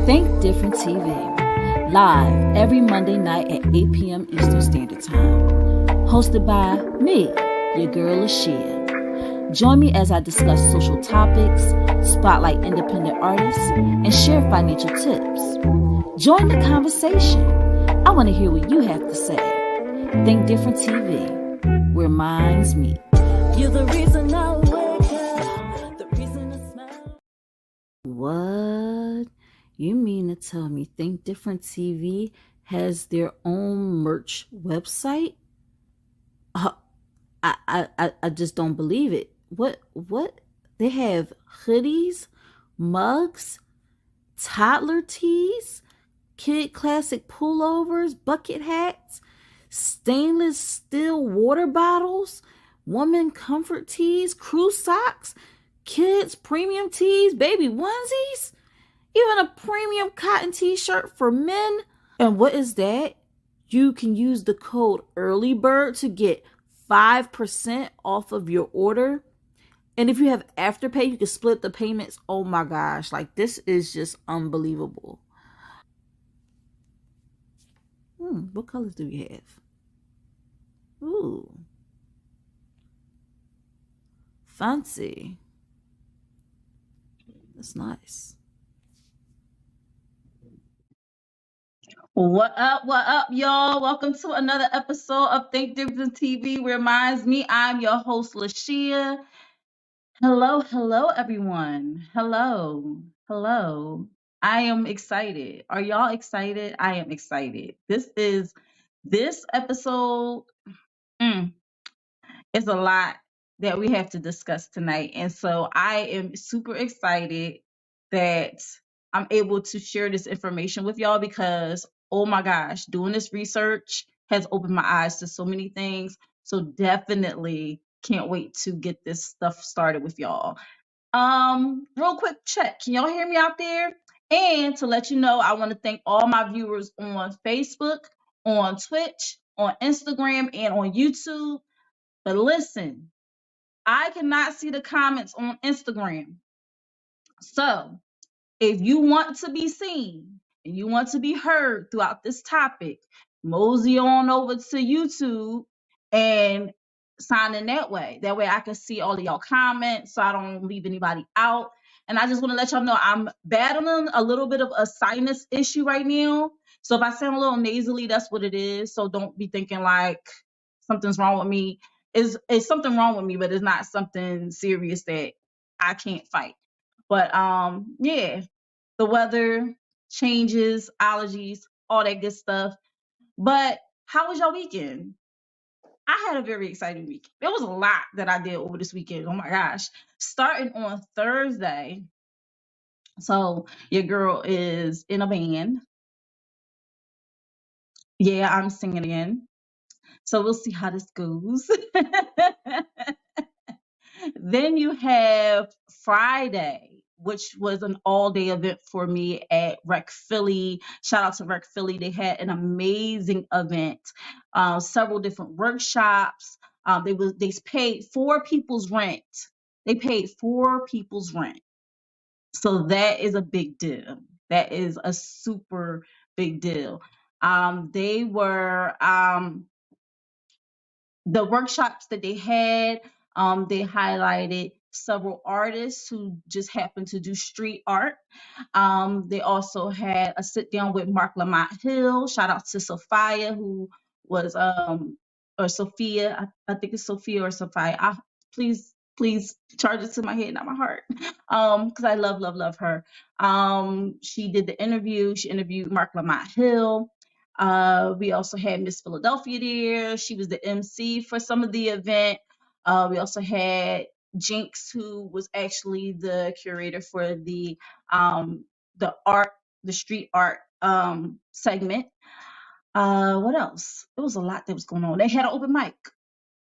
Think Different TV, live every Monday night at 8 p.m. Eastern Standard Time. Hosted by me, your girl LaShia. Join me as I discuss social topics, spotlight independent artists, and share financial tips. Join the conversation. I want to hear what you have to say. Think Different TV, where minds meet. You're the reason I wake up, the reason I smile. What? You mean to tell me Think Different TV has their own merch website? I just don't believe it. What? They have hoodies, mugs, toddler tees, kid classic pullovers, bucket hats, stainless steel water bottles, woman comfort tees, crew socks, kids premium tees, baby onesies, even a premium cotton t-shirt for men. And what is that? You can use the code EARLYBIRD to get 5% off of your order. And if you have Afterpay, you can split the payments. Oh my gosh, like this is just unbelievable. What colors do we have? Ooh. Fancy. That's nice. What up, y'all? Welcome to another episode of Think Different TV, where minds me. I'm your host, LaShia. Hello, everyone. Hello. I am excited. Are y'all excited? I am excited. This episode. It's a lot that we have to discuss tonight. And so I am super excited that I'm able to share this information with y'all because, oh my gosh, doing this research has opened my eyes to so many things. So definitely can't wait to get this stuff started with y'all. Real quick check. Can y'all hear me out there? And to let you know, I want to thank all my viewers on Facebook, on Twitch, on Instagram, and on YouTube. But listen, I cannot see the comments on Instagram. So if you want to be seen and you want to be heard throughout this topic, mosey on over to YouTube and sign in that way. That way I can see all of y'all comments so I don't leave anybody out. And I just want to let y'all know I'm battling a little bit of a sinus issue right now. So if I sound a little nasally, that's what it is. So don't be thinking like something's wrong with me. Is something wrong with me, but it's not something serious that I can't fight. But yeah, the weather changes, allergies, all that good stuff. But how was your weekend? I had a very exciting week. There was a lot that I did over this weekend. Oh my gosh. Starting on Thursday. So your girl is in a band. Yeah, I'm singing again. So we'll see how this goes. Then you have Friday, which was an all-day event for me at Rec Philly. Shout out to Rec Philly. They had an amazing event, several different workshops. They paid 4 people's rent. They paid 4 people's rent. So that is a big deal. That is a super big deal. They were the workshops that they highlighted several artists who just happened to do street art. They also had a sit down with Mark Lamont Hill. Shout out to Sophia, who was or Sophia. I think it's Sophia or Sophia. Please charge it to my head, not my heart. Because I love her. She did the interview. She interviewed Mark Lamont Hill. We also had Miss Philadelphia there. She was the MC for some of the event. We also had Jinx, who was actually the curator for the street art segment. What else? It was a lot that was going on. They had an open mic.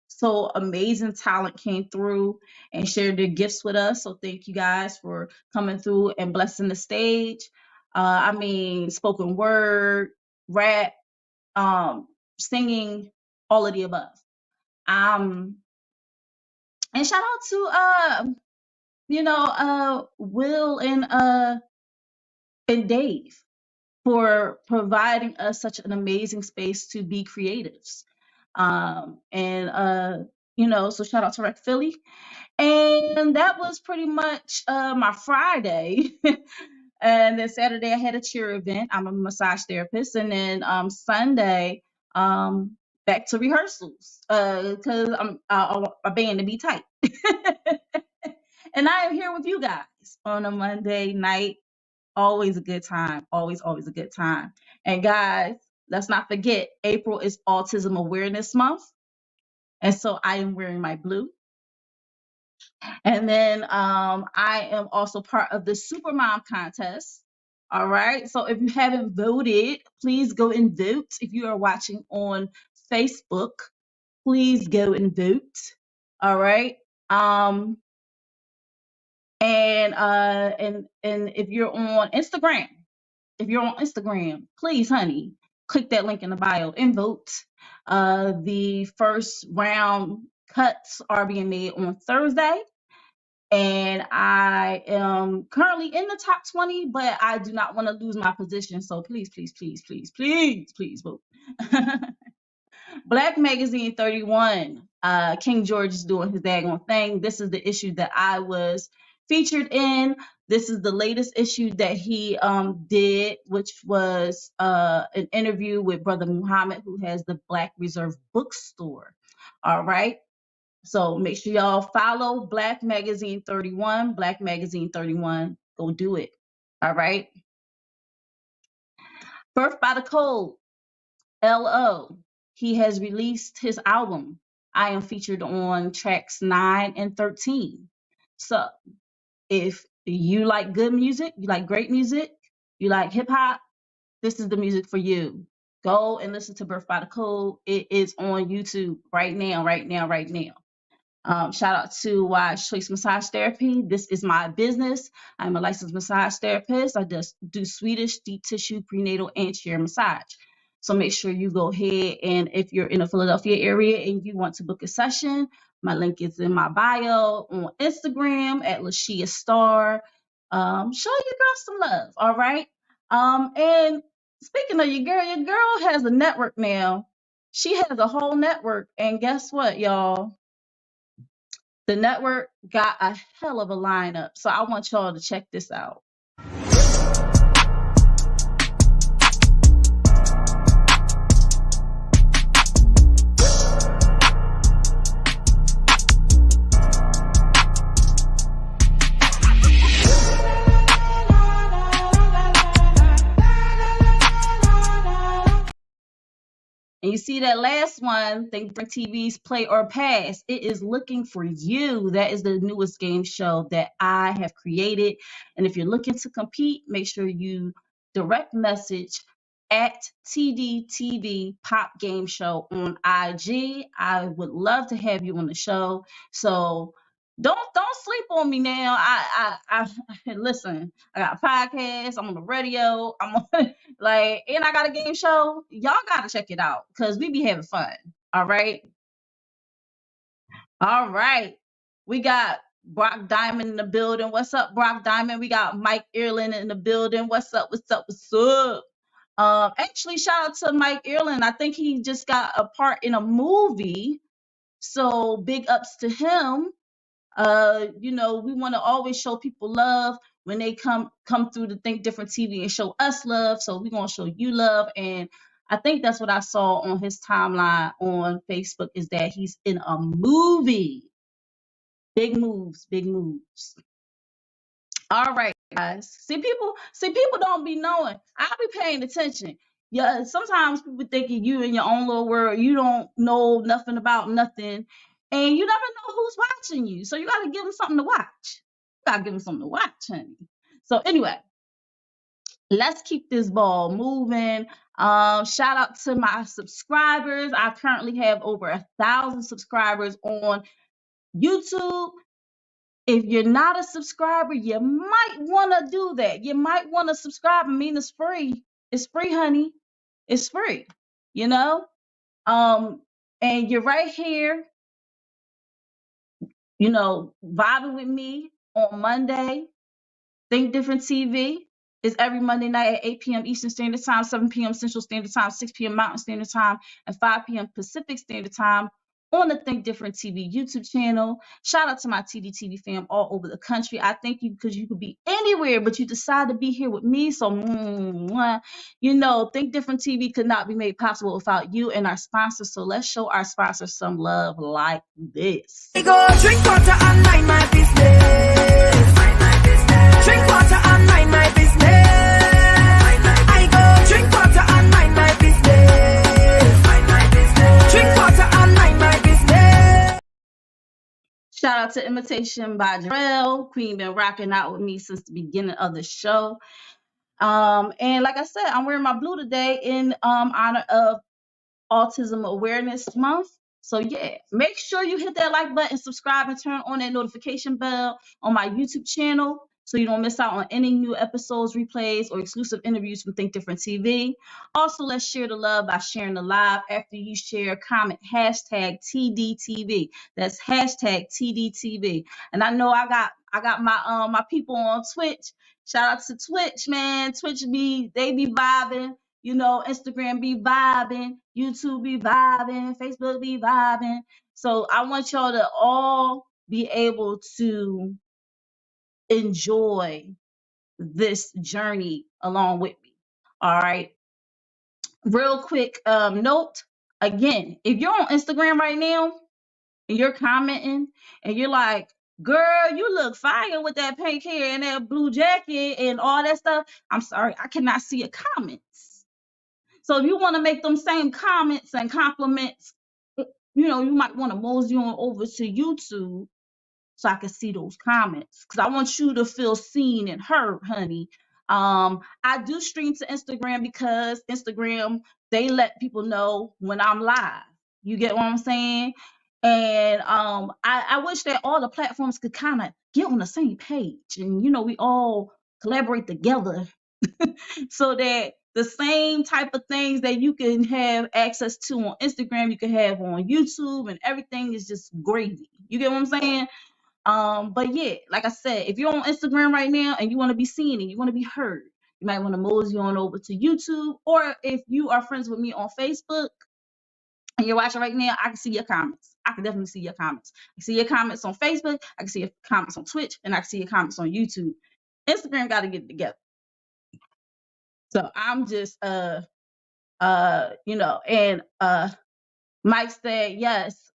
So amazing talent came through and shared their gifts with us. So thank you guys for coming through and blessing the stage. Spoken word, rap, singing, all of the above. And shout out to Will and and Dave for providing us such an amazing space to be creatives. So shout out to Rec Philly. And that was pretty much my Friday. And then Saturday I had a cheer event. I'm a massage therapist. And then Sunday, back to rehearsals because I'm a band to be tight. And I am here with you guys on a Monday night. Always a good time. Always, always a good time. And guys, let's not forget, April is Autism Awareness Month. And so I am wearing my blue. And then I am also part of the Supermom contest. All right. So if you haven't voted, please go and vote. If you are watching on Facebook, please go and vote. All right. And if you're on Instagram, please, honey, click that link in the bio and vote. The first round cuts are being made on Thursday. And I am currently in the top 20, but I do not want to lose my position. So please, please, please, please, please, please vote. Black Magazine 31. King George is doing his daggone thing. This is the issue that I was featured in. This is the latest issue that he did, which was an interview with Brother Muhammad, who has the Black Reserve Bookstore. All right. So make sure y'all follow Black Magazine 31. Black Magazine 31. Go do it. All right. Birth by the Code. LO. He has released his album. I am featured on tracks 9 and 13. So if you like good music, you like great music, you like hip hop, this is the music for you. Go and listen to Birth by the Code. It is on YouTube right now, right now, right now. Shout out to Wise Choice Massage Therapy. This is my business. I'm a licensed massage therapist. I just do Swedish, deep tissue, prenatal, and chair massage. So make sure you go ahead, and if you're in the Philadelphia area and you want to book a session, my link is in my bio on Instagram at LaShia Star. Show your girl some love, all right? And speaking of your girl has a network now. She has a whole network, and guess what, y'all? The network got a hell of a lineup. So I want y'all to check this out. And you see that last one, Think Bring TV's Play or Pass. It is looking for you. That is the newest game show that I have created. And if you're looking to compete, make sure you direct message at Tdtv Pop Game Show on IG. I would love to have you on the show. So don't sleep on me now. I listen. I got a podcast. I'm on the radio. I'm on and I got a game show. Y'all gotta check it out because we be having fun. All right. All right. We got Brock Diamond in the building. What's up, Brock Diamond? We got Mike Ireland in the building. What's up? What's up? What's up? Actually, shout out to Mike Ireland. I think he just got a part in a movie. So big ups to him. We want to always show people love when they come through to Think Different TV and show us love. So we're gonna show you love. And I think that's what I saw on his timeline on Facebook is that he's in a movie. Big moves, big moves. All right, guys. See, people don't be knowing. I be paying attention. Yeah, sometimes people thinking you in your own little world, you don't know nothing about nothing, and you never know who's watching you. So you gotta give them something to watch. You gotta give them something to watch, honey. So anyway, let's keep this ball moving. Shout out to my subscribers. I currently have over 1,000 subscribers on YouTube. If you're not a subscriber, you might want to do that. You might want to subscribe. I mean, it's free. It's free, honey. It's free, you know? And you're right here, vibing with me on Monday, Think Different TV. is every Monday night at 8 p.m. Eastern Standard Time, 7 p.m. Central Standard Time, 6 p.m. Mountain Standard Time, and 5 p.m. Pacific Standard Time on the Think Different TV YouTube channel. Shout out to my Tdtv fam all over the country. I thank you because you could be anywhere, but you decide to be here with me. So, you know, Think Different TV could not be made possible without you and our sponsors. So let's show our sponsors some love like this. I go drink water and mind my business. Drink water and mind my business. I go drink water and mind my business. Drink water and mind my business. Shout out to Imitation by Jarrell. Queen been rocking out with me since the beginning of the show. And like I said, I'm wearing my blue today in honor of Autism Awareness Month. So yeah, make sure you hit that like button, subscribe, and turn on that notification bell on my YouTube channel so you don't miss out on any new episodes, replays, or exclusive interviews from Think Different TV. Also, let's share the love by sharing the live. After you share, comment hashtag Tdtv. That's hashtag Tdtv. And I know I got my my people on Twitch. Shout out to Twitch, man. Twitch they be vibing. You know, Instagram be vibing, YouTube be vibing, Facebook be vibing. So I want y'all to all be able to enjoy this journey along with me. All right. Real quick note. Again, if you're on Instagram right now and you're commenting and you're like, girl, you look fire with that pink hair and that blue jacket and all that stuff, I'm sorry, I cannot see your comments. So if you want to make them same comments and compliments, you know, you might want to mosey on over to YouTube so I can see those comments because I want you to feel seen and heard, honey. I do stream to Instagram because Instagram, they let people know when I'm live. You get what I'm saying? And I wish that all the platforms could kind of get on the same page and, you know, we all collaborate together so that the same type of things that you can have access to on Instagram, you can have on YouTube, and everything is just gravy. You get what I'm saying? But yeah, like I said, if you're on Instagram right now and you want to be seen and you want to be heard, you might want to mosey on over to YouTube. Or if you are friends with me on Facebook and you're watching right now, I can see your comments. I can definitely see your comments. I can see your comments on Facebook, I can see your comments on Twitch, and I can see your comments on YouTube. Instagram got to get it together. So I'm just you know, and Mike said yes.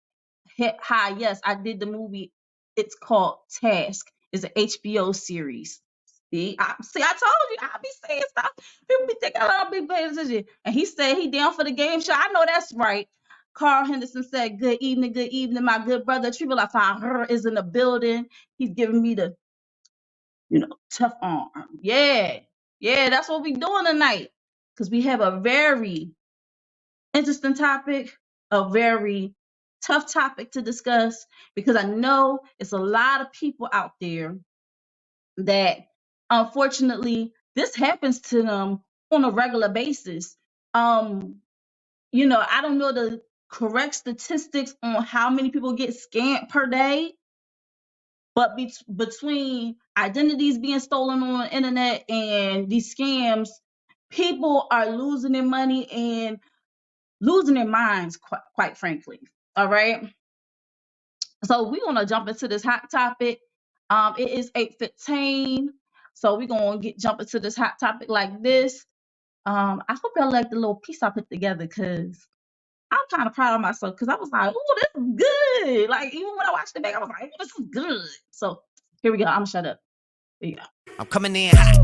Hi, yes, I did the movie. It's called Task. It's an HBO series. See, I told you, I be saying stuff. People be thinking I'll be paying attention. And he said he down for the game show. I know that's right. Carl Henderson said, good evening, my good brother. Triple F is in the building. He's giving me the, you know, tough arm. Yeah, that's what we doing tonight. Because we have a very interesting topic, a very tough topic to discuss, because I know it's a lot of people out there that unfortunately this happens to them on a regular basis. You know, I don't know the correct statistics on how many people get scammed per day, but between identities being stolen on the internet and these scams, people are losing their money and losing their minds, quite frankly. All right. So we're gonna jump into this hot topic. It is 8:15, so we're gonna jump into this hot topic like this. I hope y'all like the little piece I put together because I'm kind of proud of myself because I was like, "Oh, this is good!" Like even when I watched it back, I was like, "Oh, this is good." So here we go. I'm gonna shut up. Here you go. I'm coming in hot.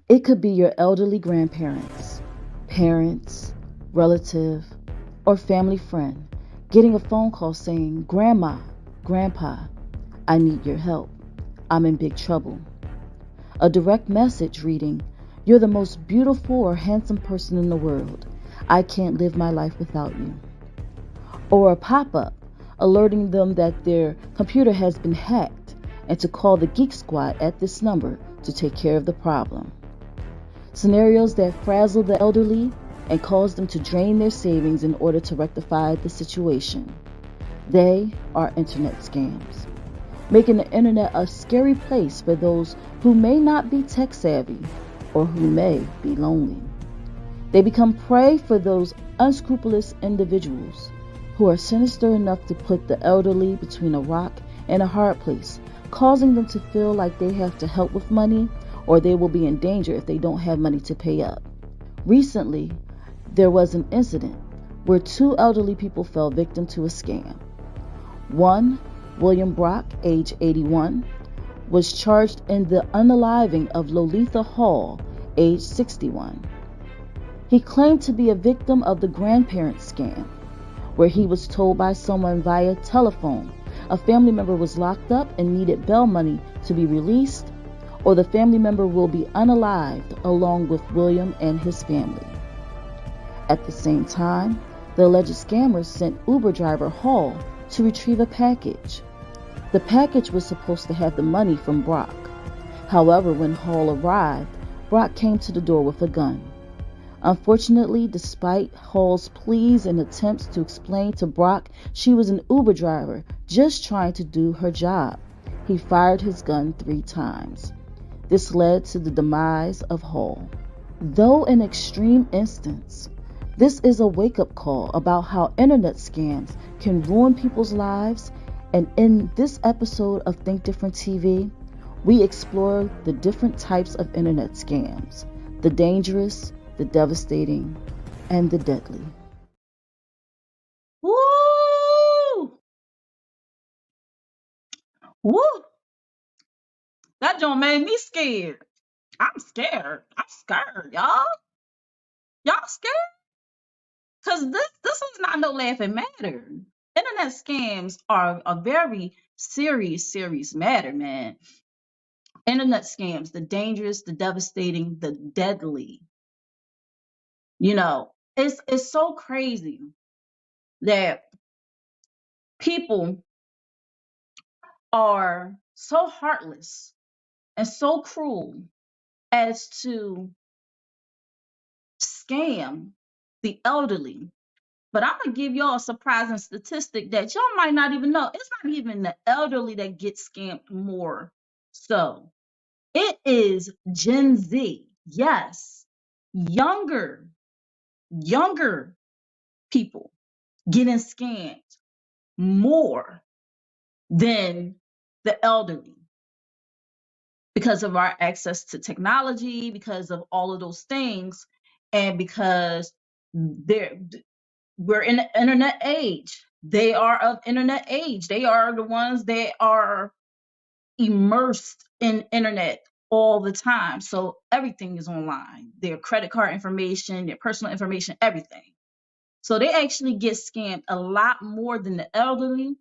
It could be your elderly grandparents, parents, relative, or family friend getting a phone call saying, Grandma, Grandpa, I need your help. I'm in big trouble. A direct message reading, You're the most beautiful or handsome person in the world. I can't live my life without you. Or a pop-up alerting them that their computer has been hacked and to call the Geek Squad at this number to take care of the problem. Scenarios that frazzle the elderly and cause them to drain their savings in order to rectify the situation. They are internet scams. making the internet a scary place for those who may not be tech savvy or who may be lonely. They become prey for those unscrupulous individuals who are sinister enough to put the elderly between a rock and a hard place, causing them to feel like they have to help with money or they will be in danger if they don't have money to pay up. Recently, there was an incident where two elderly people fell victim to a scam. One, William Brock, age 81, was charged in the unaliving of Lolitha Hall, age 61. He claimed to be a victim of the grandparent scam, where he was told by someone via telephone a family member was locked up and needed bail money to be released, or the family member will be unalived along with William and his family. At the same time, the alleged scammer sent Uber driver Hall to retrieve a package. The package was supposed to have the money from Brock. However, when Hall arrived, Brock came to the door with a gun. Unfortunately, despite Hall's pleas and attempts to explain to Brock she was an Uber driver just trying to do her job, he fired his gun 3 times. This led to the demise of Hall. Though an extreme instance, this is a wake-up call about how internet scams can ruin people's lives, and in this episode of Think Different TV, we explore the different types of internet scams, the dangerous, the devastating, and the deadly. Woo! Woo! That joint made me scared. I'm scared. I'm scared, y'all. Y'all scared? Cause this is not no laughing matter. Internet scams are a very serious matter, man. Internet scams, the dangerous, the devastating, the deadly. You know, it's so crazy that people are so heartless and so cruel as to scam the elderly. But I'm gonna give y'all a surprising statistic that y'all might not even know. It's not even the elderly that get scammed more. So it is Gen Z. Yes, younger people getting scammed more than the elderly because of our access to technology, because of all of those things, and because we're in the internet age. They are of internet age. They are the ones that are immersed in internet all the time. So everything is online. Their credit card information, their personal information, everything. So they actually get scammed a lot more than the elderly.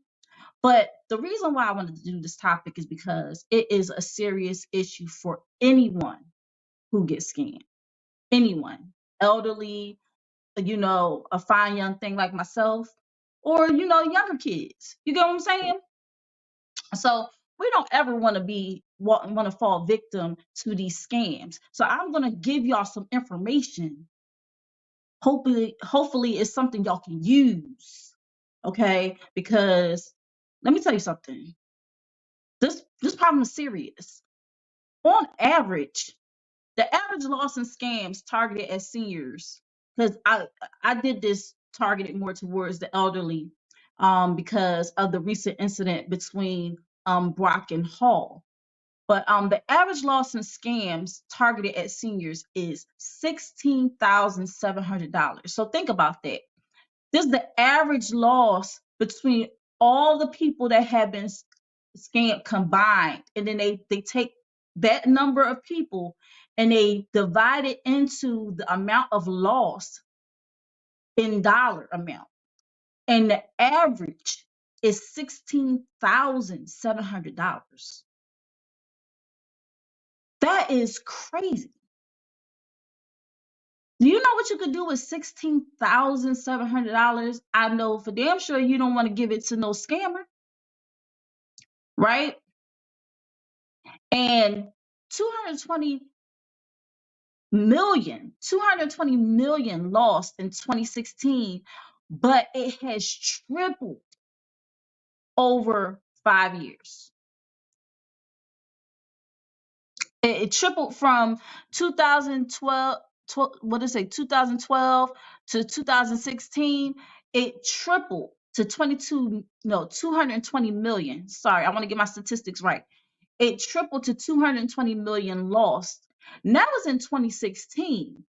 But the reason why I wanted to do this topic is because it is a serious issue for anyone who gets scammed. Anyone, elderly, a fine young thing like myself, or younger kids. You get what I'm saying? So we don't ever want to fall victim to these scams. So I'm gonna give y'all some information. Hopefully it's something y'all can use. Okay? Because let me tell you something. This problem is serious. On average, the average loss in scams targeted at seniors, because I did this targeted more towards the elderly, because of the recent incident between Brock and Hall. But the average loss in scams targeted at seniors is $16,700. So think about that. This is the average loss between all the people that have been scammed combined, and then they take that number of people and they divide it into the amount of loss in dollar amount, and the average is $16,700. That is crazy. Do you know what you could do with $16,700? I know for damn sure you don't want to give it to no scammer, right? And 220 million lost in 2016, but it has tripled over 5 years. It tripled from 2012, 2012 to 2016. It tripled to 220 million. Sorry, I want to get my statistics right. It tripled to 220 million lost. And that was in 2016.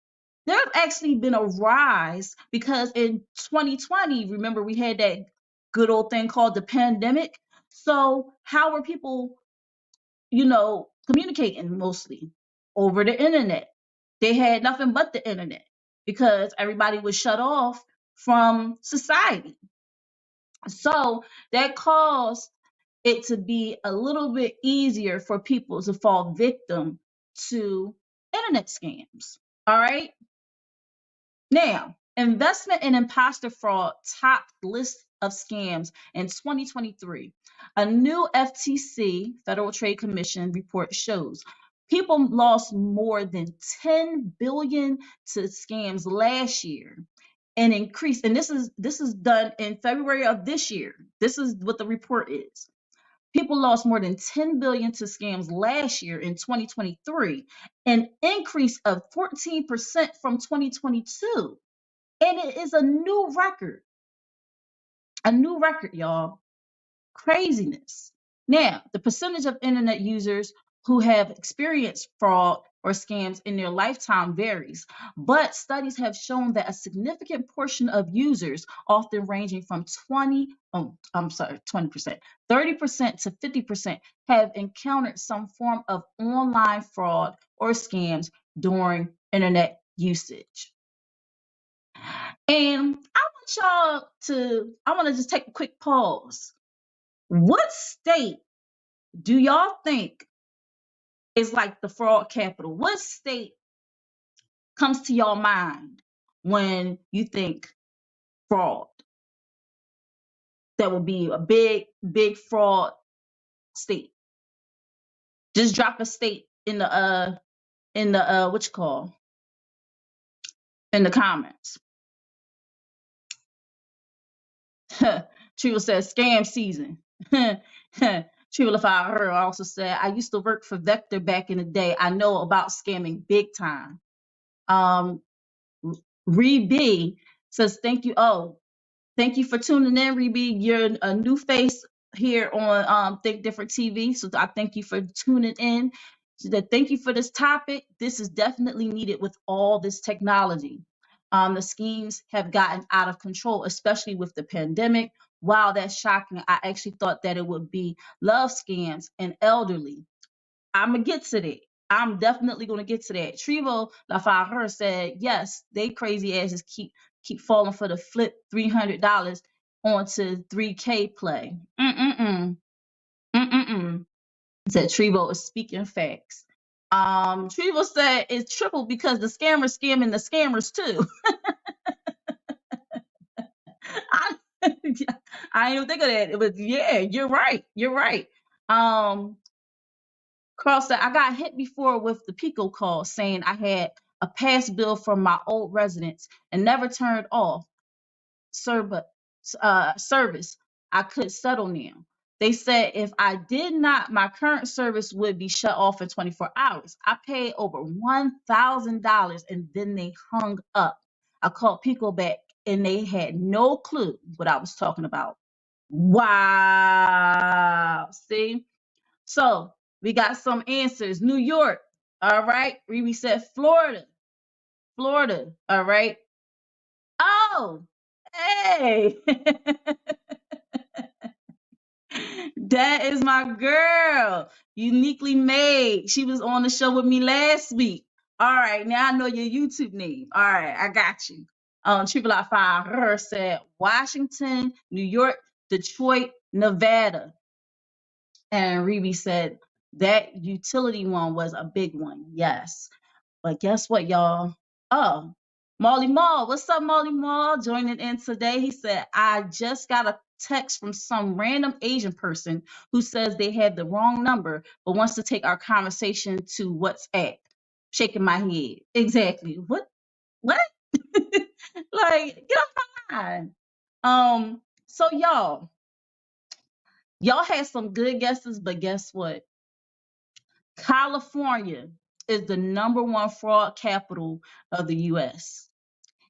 There's actually been a rise because in 2020, remember, we had that good old thing called the pandemic. So how were people, communicating? Mostly over the internet. They had nothing but the internet because everybody was shut off from society. So that caused it to be a little bit easier for people to fall victim to internet scams. All right. Now, investment in imposter fraud topped list of scams in 2023. A new FTC, Federal Trade Commission report shows people lost more than 10 billion to scams last year, and increased. And this is done in February of this year. This is what the report is. People lost more than 10 billion to scams last year in 2023, an increase of 14% from 2022. And it is a new record, y'all. Craziness. Now, the percentage of internet users who have experienced fraud or scams in their lifetime varies, but studies have shown that a significant portion of users, often ranging from 20%, 30% to 50%, have encountered some form of online fraud or scams during internet usage. And I want to just take a quick pause. What state do y'all think is like the fraud capital? What state comes to your mind when you think fraud? That would be a big, big fraud state. Just drop a state in the what you call, in the comments. Triva says scam season. Triva Lafayette also said, I used to work for Vector back in the day. I know about scamming big time. Reed B says, thank you. Oh, thank you for tuning in, Reed B. You're a new face here on Think Different TV. So I thank you for tuning in. So that thank you for this topic. This is definitely needed with all this technology. The schemes have gotten out of control, especially with the pandemic. Wow, that's shocking. I actually thought that it would be love scams and elderly. I'm gonna get to that. I'm definitely gonna get to that. Trevo Lafayette said, yes, they crazy asses keep falling for the flip $300 onto 3K play. Said Trevo is speaking facts. Trevo said it's triple because the scammers scamming the scammers too. I didn't even think of that. It was, yeah, you're right. You're right. Carl said, I got hit before with the Pico call saying I had a past bill from my old residence and never turned off service. I could settle now. They said if I did not, my current service would be shut off in 24 hours. I paid over $1,000 and then they hung up. I called Pico back and they had no clue what I was talking about. Wow. See? So we got some answers. New York. All right. Riri said Florida. Florida. All right. Oh, hey. That is my girl. Uniquely Made. She was on the show with me last week. All right. Now I know your YouTube name. All right. I got you. Triple I Five her said Washington, New York, Detroit, Nevada. And Riri said that utility one was a big one. Yes. But guess what, y'all? Oh, Molly Mall. What's up, Molly Mall? Joining in today. He said, I just got a text from some random Asian person who says they had the wrong number, but wants to take our conversation to WhatsApp. Shaking my head. Exactly. What? What? Like, get off my mind. So y'all had some good guesses, but guess what? California is the #1 fraud capital of the US.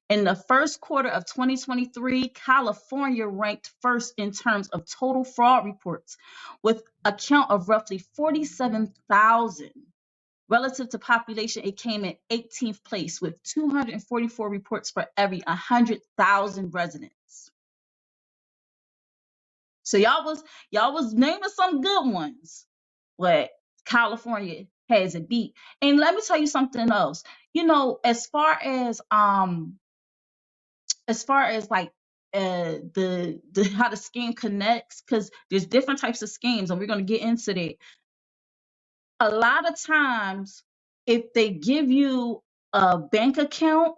In the first quarter of 2023, California ranked first in terms of total fraud reports, with a count of roughly 47,000. Relative to population, it came in 18th place with 244 reports for every 100,000 residents. So y'all was naming some good ones, but California has it beat. And let me tell you something else. You know, as far as like the how the scheme connects, because there's different types of schemes, and we're going to get into that. A lot of times, if they give you a bank account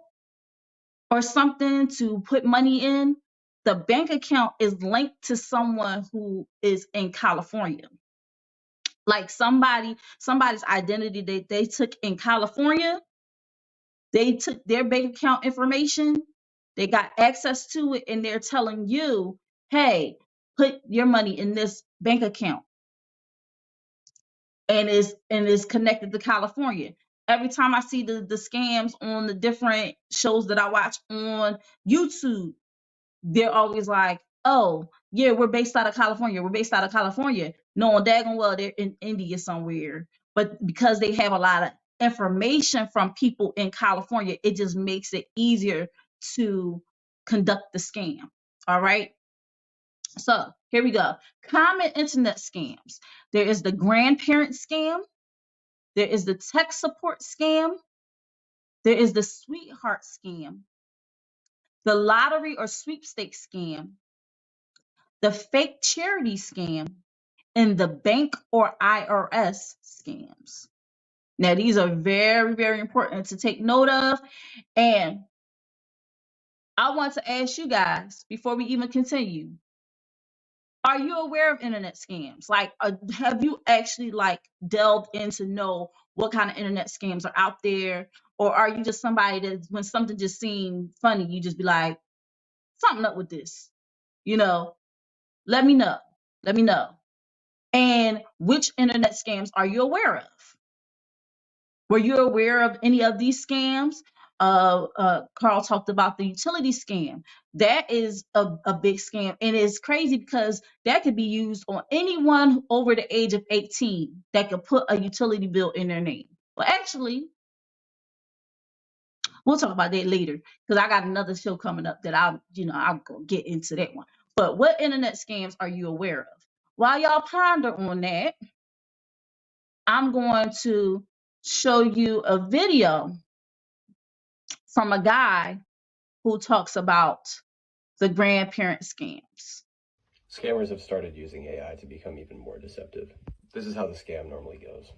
or something to put money in, the bank account is linked to someone who is in California. Like somebody's identity that they took in California, they took their bank account information, they got access to it, and they're telling you, hey, put your money in this bank account. And is connected to California. Every time I see the scams on the different shows that I watch on YouTube, they're always like, oh, yeah, we're based out of California. We're based out of California. Knowing daggone well they're in India somewhere. But because they have a lot of information from people in California, it just makes it easier to conduct the scam. All right. So here we go. Common internet scams. There is the grandparent scam. There is the tech support scam. There is the sweetheart scam. The lottery or sweepstakes scam. The fake charity scam. And the bank or IRS scams. Now, these are very, very important to take note of. And I want to ask you guys, before we even continue, are you aware of internet scams? Like, have you actually like delved into know what kind of internet scams are out there? Or are you just somebody that when something just seemed funny, you just be like, something up with this? You know, let me know. Let me know. And which internet scams are you aware of? Were you aware of any of these scams? Carl talked about the utility scam. That is a big scam, and it's crazy because that could be used on anyone over the age of 18 that could put a utility bill in their name. Well, actually, we'll talk about that later because I got another show coming up that I'll go get into that one. But what internet scams are you aware of? While y'all ponder on that, I'm going to show you a video from a guy who talks about the grandparent scams. Scammers have started using AI to become even more deceptive. This is how the scam normally goes.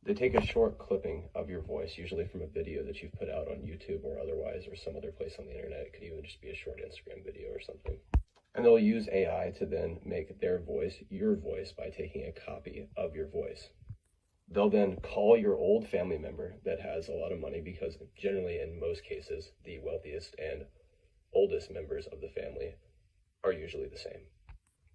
They take a short clipping of your voice, usually from a video that you've put out on YouTube or otherwise, or some other place on the internet. It could even just be a short Instagram video or something. And they'll use AI to then make their voice your voice by taking a copy of your voice. They'll then call your old family member that has a lot of money, because generally in most cases, the wealthiest and oldest members of the family are usually the same.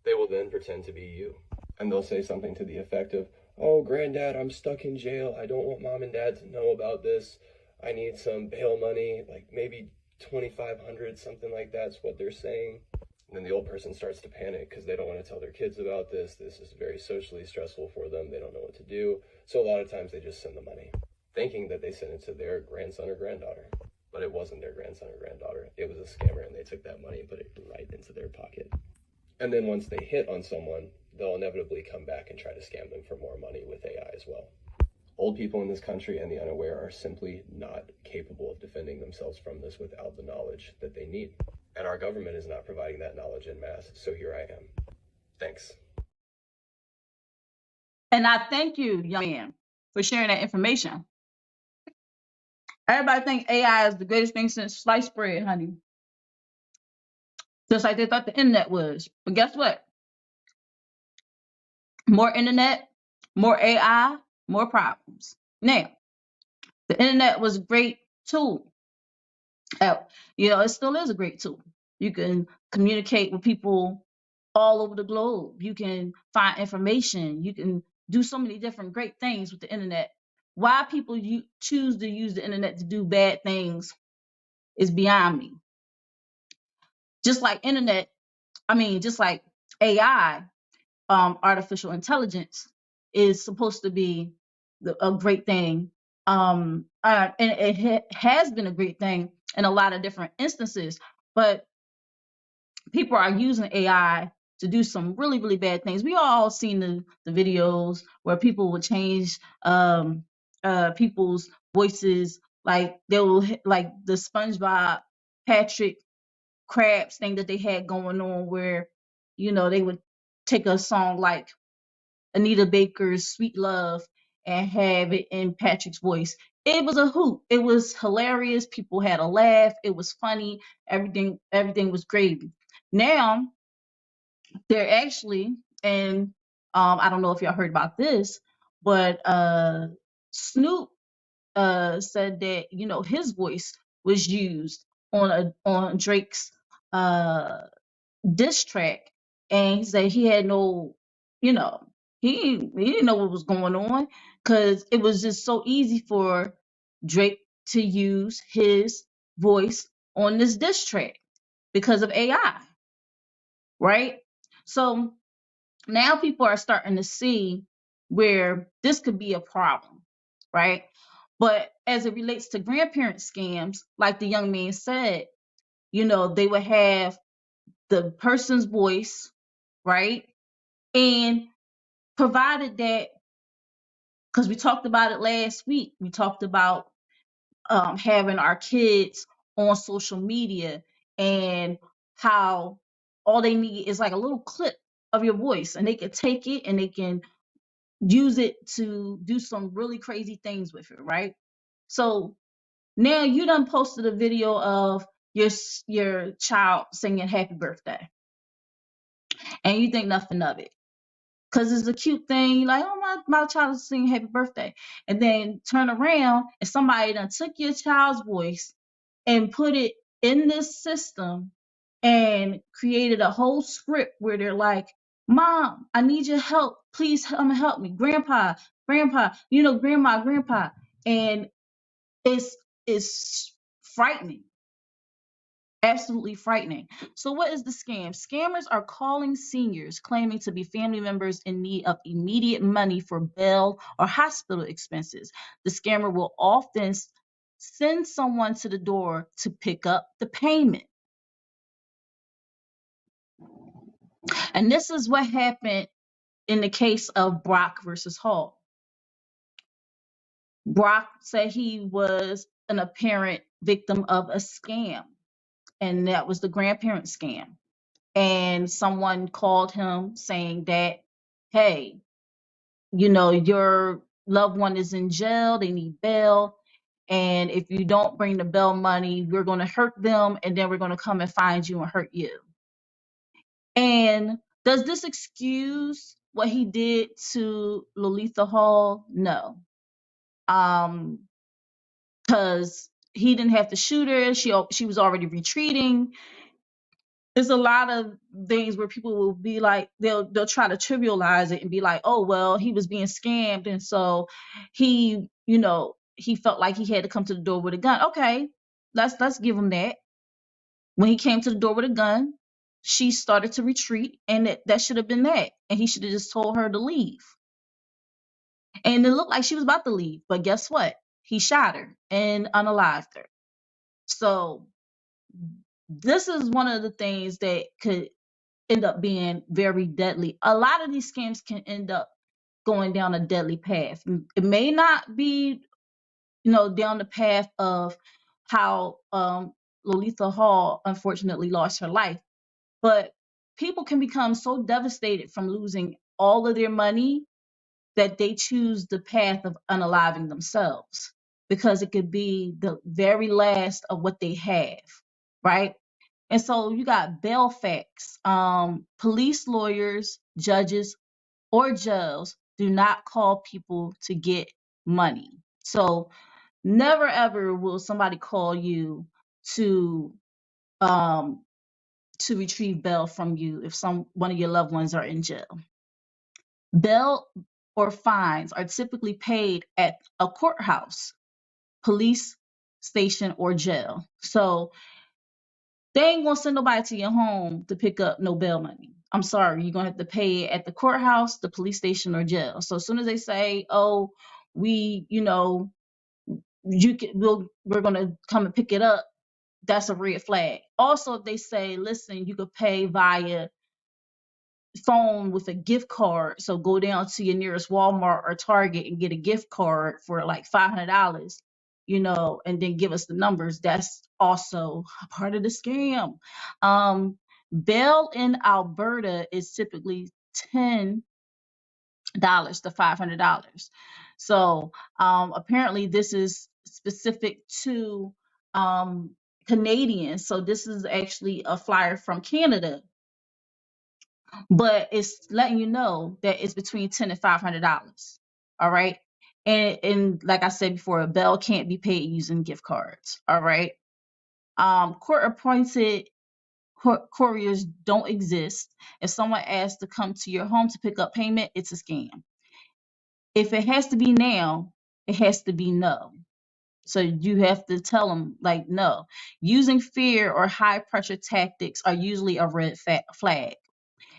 They will then pretend to be you, and they'll say something to the effect of, oh, granddad, I'm stuck in jail. I don't want mom and dad to know about this. I need some bail money, like maybe $2,500, something like that's what they're saying. And then the old person starts to panic because they don't want to tell their kids about this. This is very socially stressful for them. They don't know what to do. So a lot of times they just send the money, thinking that they sent it to their grandson or granddaughter. But it wasn't their grandson or granddaughter. It was a scammer, and they took that money and put it right into their pocket. And then once they hit on someone, they'll inevitably come back and try to scam them for more money with AI as well. Old people in this country and the unaware are simply not capable of defending themselves from this without the knowledge that they need. And our government is not providing that knowledge en masse, so here I am. Thanks. And I thank you, young man, for sharing that information. Everybody think AI is the greatest thing since sliced bread, honey. Just like they thought the internet was. But guess what? More internet, more AI, more problems. Now, the internet was a great tool. It still is a great tool. You can communicate with people all over the globe. You can find information. You can do so many different great things with the internet. Why people choose to use the internet to do bad things is beyond me. Just like just like AI, artificial intelligence is supposed to be a great thing. And it has been a great thing in a lot of different instances, but people are using AI to do some really, really bad things. We all seen the videos where people would change people's voices, like they will like the SpongeBob Patrick Krabs thing that they had going on, where they would take a song like Anita Baker's Sweet Love and have it in Patrick's voice. It was a hoot. It was hilarious. People had a laugh. It was funny. Everything was gravy. Now they're actually, and I don't know if y'all heard about this, but Snoop said that his voice was used on Drake's uh diss track, and he said he had no, you know, he didn't know what was going on, because it was just so easy for Drake to use his voice on this diss track because of AI, right? So now people are starting to see where this could be a problem, right? But as it relates to grandparent scams, like the young man said, they would have the person's voice, right? And provided that, because we talked about it last week, we talked about having our kids on social media, and how all they need is like a little clip of your voice, and they can take it and they can use it to do some really crazy things with it, right? So now you done posted a video of your child singing happy birthday, and you think nothing of it because it's a cute thing. Like, oh, my child is singing happy birthday. And then turn around and somebody done took your child's voice and put it in this system and created a whole script where they're like, Mom, I need your help. Please help me. Grandpa, grandma. And it's frightening. Absolutely frightening. So what is the scam? Scammers are calling seniors claiming to be family members in need of immediate money for bail or hospital expenses. The scammer will often send someone to the door to pick up the payment. And this is what happened in the case of Brock versus Hall. Brock said he was an apparent victim of a scam, and that was the grandparent scam. And someone called him saying that, hey, your loved one is in jail, they need bail, and if you don't bring the bail money, we're going to hurt them, and then we're going to come and find you and hurt you. And does this excuse what he did to Lolita Hall? No. Because he didn't have to shoot her. She was already retreating. There's a lot of things where people will be like, they'll try to trivialize it and be like, oh, well, he was being scammed, and so he felt like he had to come to the door with a gun. Okay, let's give him that. When he came to the door with a gun, she started to retreat, and that should have been that, and he should have just told her to leave. And it looked like she was about to leave, but guess what? He shot her and unalived her. So this is one of the things that could end up being very deadly. A lot of these scams can end up going down a deadly path. It may not be, down the path of how Lolita Hall unfortunately lost her life, but people can become so devastated from losing all of their money that they choose the path of unaliving themselves, because it could be the very last of what they have, right? And so you got bail facts. Police, lawyers, judges, or jails do not call people to get money. So never ever will somebody call you to retrieve bail from you if one of your loved ones are in jail. Bail or fines are typically paid at a courthouse, police station, or jail. So they ain't gonna send nobody to your home to pick up no bail money. I'm sorry, you're gonna have to pay it at the courthouse, the police station, or jail. So as soon as they say, "Oh, we, we're gonna come and pick it up," that's a red flag. Also, if they say, "Listen, you could pay via phone with a gift card, so go down to your nearest Walmart or Target and get a gift card for like $500, and then give us the numbers," that's also a part of the scam. Bail in Alberta is typically $10 to $500. So apparently this is specific to Canadians. So this is actually a flyer from Canada, but it's letting you know that it's between $10 and $500. All right. And like I said before, a bill can't be paid using gift cards. All right. Court appointed couriers don't exist. If someone asks to come to your home to pick up payment, it's a scam. If it has to be now, it has to be no. So you have to tell them like no. Using fear or high pressure tactics are usually a red flag.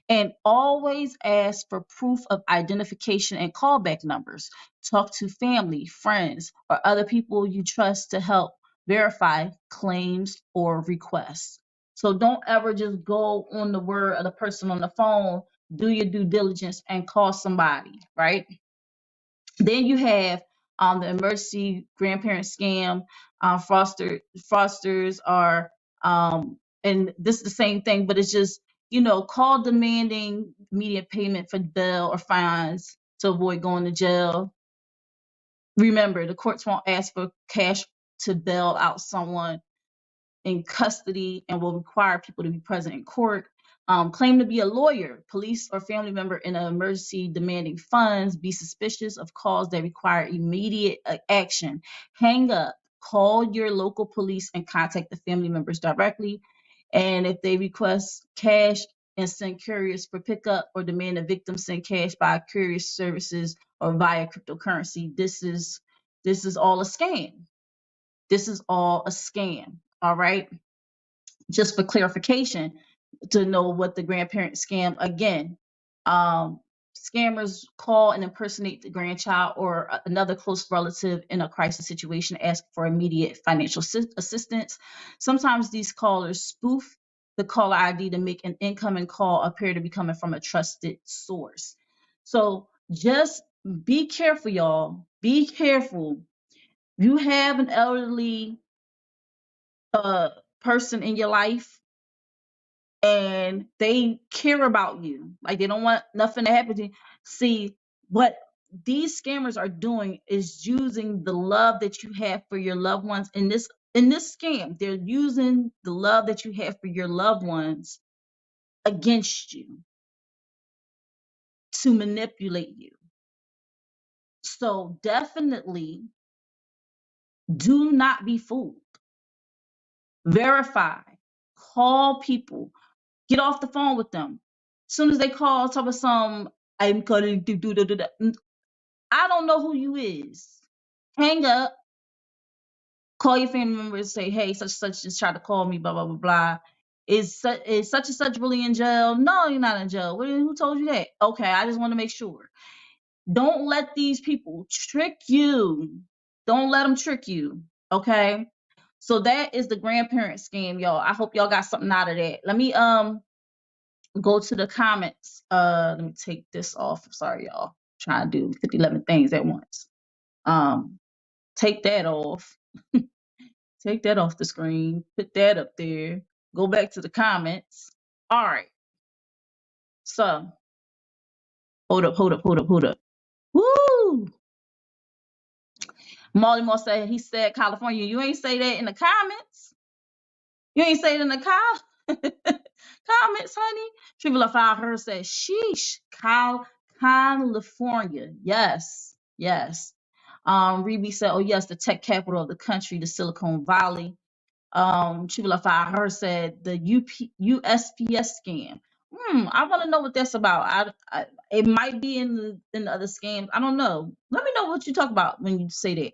And always ask for proof of identification and callback numbers. Talk to family, friends, or other people you trust to help verify claims or requests. So don't ever just go on the word of the person on the phone. Do your due diligence and call somebody, right? Then you have the emergency grandparent scam. Fraudsters are, and this is the same thing, but it's just, call demanding immediate payment for bail or fines to avoid going to jail. Remember, the courts won't ask for cash to bail out someone in custody and will require people to be present in court. Claim to be a lawyer, police, or family member in an emergency demanding funds. Be suspicious of calls that require immediate action. Hang up, call your local police, and contact the family members directly. And if they request cash and send couriers for pickup or demand a victim send cash by courier services or via cryptocurrency, this is all a scam. This is all a scam. All right. Just for clarification, to know what the grandparent scam again. Scammers call and impersonate the grandchild or another close relative in a crisis situation, ask for immediate financial assistance. Sometimes these callers spoof the caller ID to make an incoming call appear to be coming from a trusted source. So just be careful, y'all. Be careful. You have an elderly person in your life and they care about you, like they don't want nothing to happen to you. See, what these scammers are doing is using the love that you have for your loved ones. In this scam, they're using the love that you have for your loved ones against you to manipulate you. So definitely do not be fooled. Verify, call people, get off the phone with them. As soon as they call, talk about some, I'm calling to do da. I don't know who you is. Hang up, call your family member and say, hey, such and such just tried to call me, blah, blah, blah, blah. Is such and such really in jail? No, you're not in jail. Who told you that? Okay, I just want to make sure. Don't let these people trick you. Don't let them trick you. Okay. So that is the grandparent scam, y'all. I hope y'all got something out of that. Let me go to the comments. Let me take this off. I'm sorry, y'all. I'm trying to do 11 things at once. Take that off. Take that off the screen. Put that up there. Go back to the comments. All right. So hold up. Woo! Molly Moore said he said California. You ain't say that in the comments. You ain't say it in the comments, honey. Triple Fire her said, sheesh, California. Yes. Reby said, oh yes, the tech capital of the country, the Silicon Valley. Triple Fire her said the USPS scam. I want to know what that's about. It might be in the other scams. I don't know. Let me know what you talk about when you say that.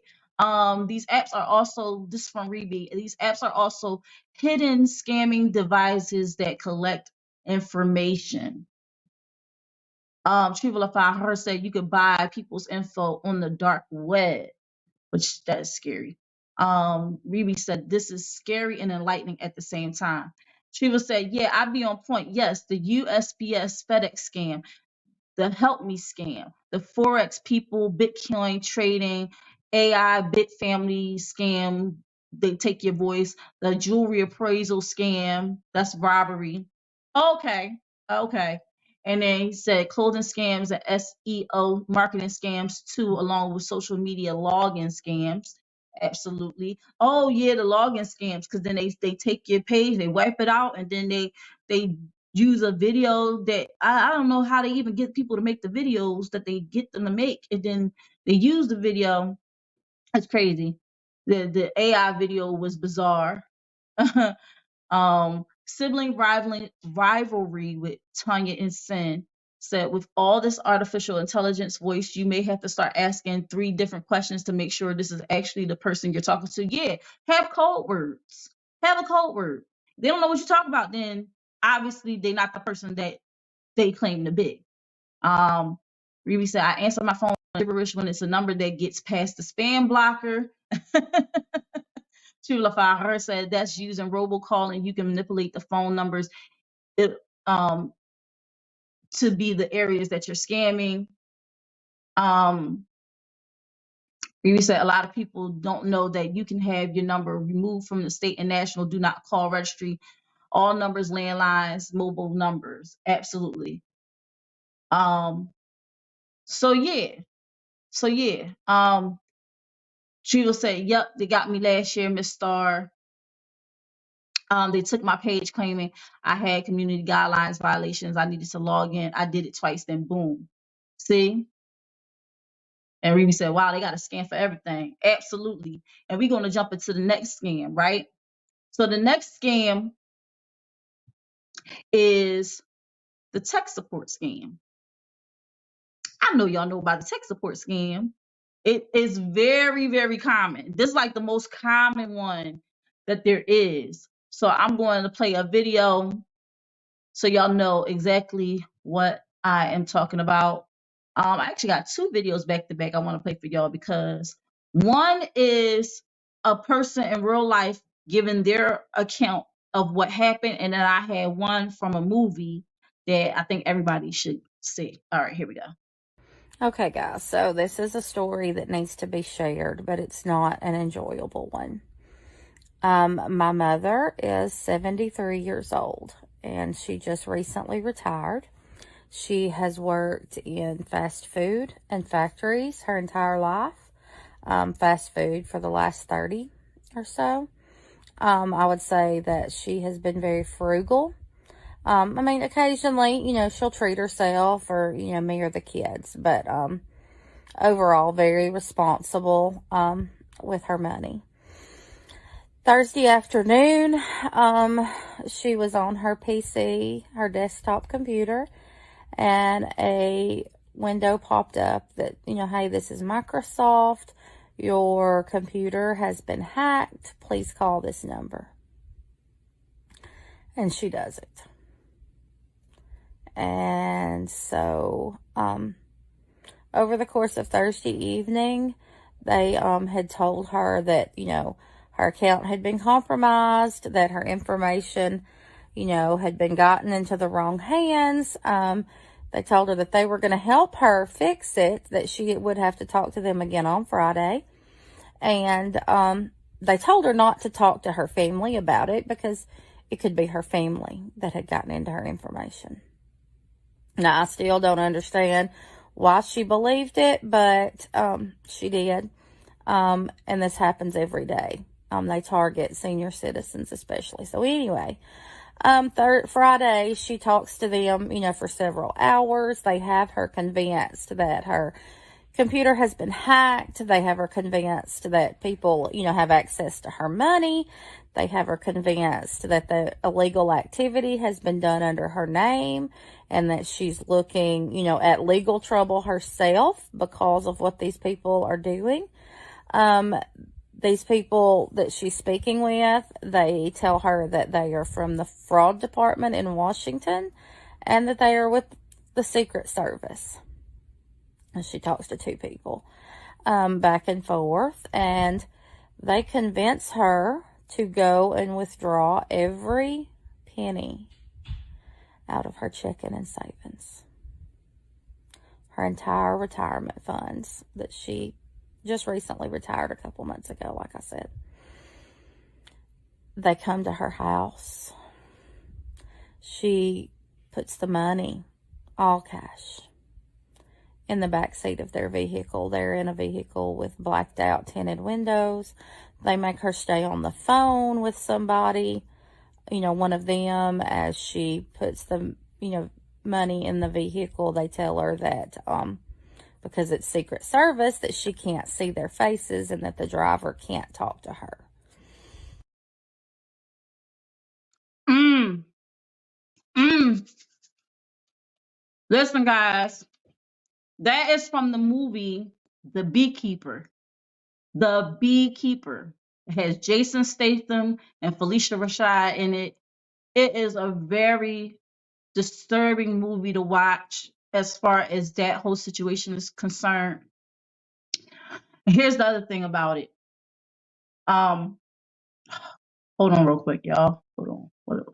These apps are also, this is from Reby. These apps are also hidden scamming devices that collect information. Trivalify her said you could buy people's info on the dark web, which that's scary. Reby said this is scary and enlightening at the same time. Triva said, yeah, I'd be on point. Yes, the USPS FedEx scam, the Help Me scam, the Forex people, Bitcoin trading, AI Bit Family scam, they take your voice, the jewelry appraisal scam, that's robbery. Okay, okay. And then he said clothing scams and SEO marketing scams too, along with social media login scams. Absolutely. Oh yeah, the login scams, because then they take your page, they wipe it out, and then they use a video that I don't know how they even get people to make the videos that they get them to make, and then they use the video. It's crazy. The AI video was bizarre. Sibling rivalry with Tanya and Sin said, with all this artificial intelligence voice, you may have to start asking 3 different questions to make sure this is actually the person you're talking to. Yeah, have code words. Have a code word. If they don't know what you're talking about, then obviously they're not the person that they claim to be. Ruby said, I answer my phone gibberish when it's a number that gets past the spam blocker. Chulafy her said that's using robocalling. You can manipulate the phone numbers it, to be the areas that you're scamming. Ruby said a lot of people don't know that you can have your number removed from the state and national do not call registry. All numbers, landlines, mobile numbers. Absolutely. So yeah. She will say, yep, they got me last year, Miss Star. They took my page claiming I had community guidelines violations. I needed to log in. I did it twice, then boom. See? And Remy said, wow, they got a scam for everything. Absolutely. And we're going to jump into the next scam, right? So the next scam is the tech support scam. I know y'all know about the tech support scam. It is very, very common. This is like the most common one that there is. So I'm going to play a video so y'all know exactly what I am talking about. I actually got 2 videos back to back I want to play for y'all, because one is a person in real life giving their account of what happened, and then I had one from a movie that I think everybody should see. All right, here we go. Okay, guys, so this is a story that needs to be shared, but it's not an enjoyable one. My mother is 73 years old, and she just recently retired. She has worked in fast food and factories her entire life, fast food for the last 30 or so. I would say that she has been very frugal. I mean, occasionally, she'll treat herself or, me or the kids, but overall, very responsible with her money. Thursday afternoon, she was on her PC, her desktop computer, and a window popped up that, hey, this is Microsoft. Your computer has been hacked. Please call this number. And she does it. And so, over the course of Thursday evening, they had told her that, her account had been compromised, that her information, had been gotten into the wrong hands. They told her that they were going to help her fix it, that she would have to talk to them again on Friday. And they told her not to talk to her family about it because it could be her family that had gotten into her information. Now, I still don't understand why she believed it, but she did. And this happens every day. They target senior citizens especially. So anyway, Friday, she talks to them, for several hours. They have her convinced that her computer has been hacked. They have her convinced that people, have access to her money. They have her convinced that the illegal activity has been done under her name and that she's looking, at legal trouble herself because of what these people are doing. These people that she's speaking with, they tell her that they are from the fraud department in Washington and that they are with the Secret Service. And she talks to two people back and forth, and they convince her to go and withdraw every penny out of her checking and savings. Her entire retirement funds that she just recently retired a couple months ago, like I said. They come to her house. She puts the money, all cash, in the back seat of their vehicle. They're in a vehicle with blacked out tinted windows. They make her stay on the phone with somebody, one of them, as she puts the, money in the vehicle. They tell her that, because it's Secret Service, that she can't see their faces and that the driver can't talk to her. Listen, guys, that is from the movie The Beekeeper. The Beekeeper. It has Jason Statham and Felicia Rashad in it. It is a very disturbing movie to watch as far as that whole situation is concerned. And here's the other thing about it. Hold on real quick, y'all. Hold on.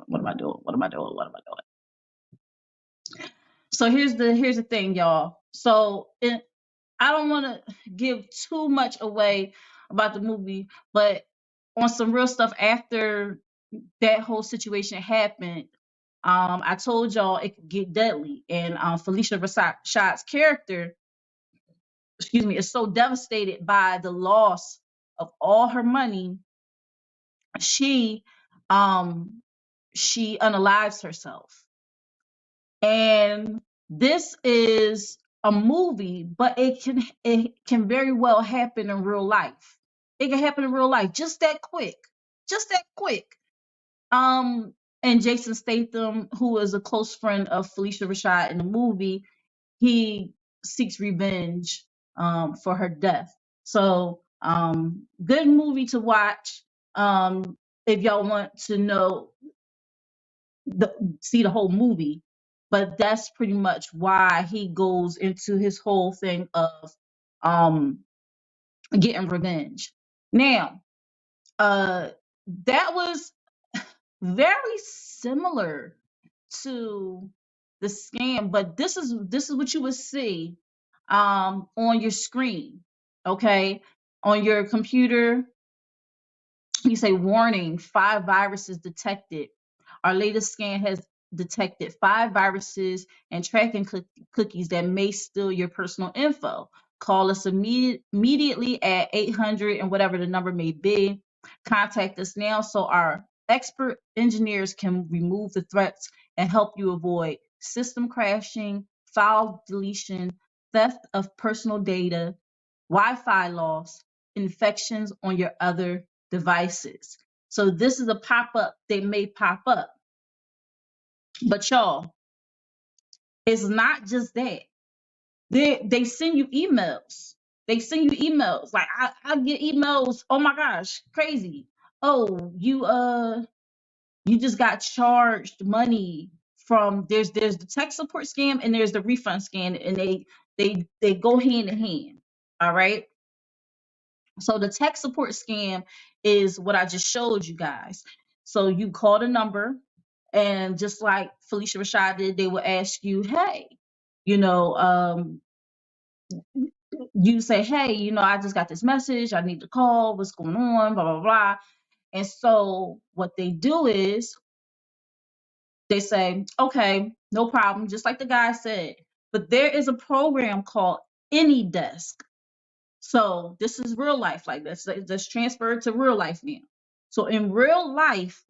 What am I doing? What am I doing? What am I doing? So here's the thing, y'all. So I don't want to give too much away about the movie, but on some real stuff after that whole situation happened, I told y'all it could get deadly, and Felicia Rashad's character, is so devastated by the loss of all her money, she unalives herself. And this is a movie, but it can very well happen in real life. It can happen in real life just that quick. And Jason Statham, who is a close friend of Felicia Rashad in the movie, he seeks revenge for her death. So good movie to watch if y'all want to see the whole movie. But that's pretty much why he goes into his whole thing of getting revenge. Now, that was very similar to the scam, but this is what you would see on your screen. Okay, on your computer, you say, warning, 5 viruses detected. Our latest scan has detected 5 viruses and tracking cookies that may steal your personal info. Call us immediately at 800 and whatever the number may be. Contact us now so our expert engineers can remove the threats and help you avoid system crashing, file deletion, theft of personal data, Wi-Fi loss, infections on your other devices. So this is a pop-up they may pop up. But y'all, it's not just that. They send you emails. Like I get emails, oh my gosh, crazy. Oh, you just got charged money from there's the tech support scam and there's the refund scam, and they go hand in hand. All right. So the tech support scam is what I just showed you guys. So you call the number, and just like Felicia Rashad did, they will ask you, hey, you say, hey, I just got this message. I need to call. What's going on? Blah, blah, blah. And so what they do is they say, okay, no problem, just like the guy said. But there is a program called AnyDesk. So this is real life, like that's transferred to real life now. So in real life,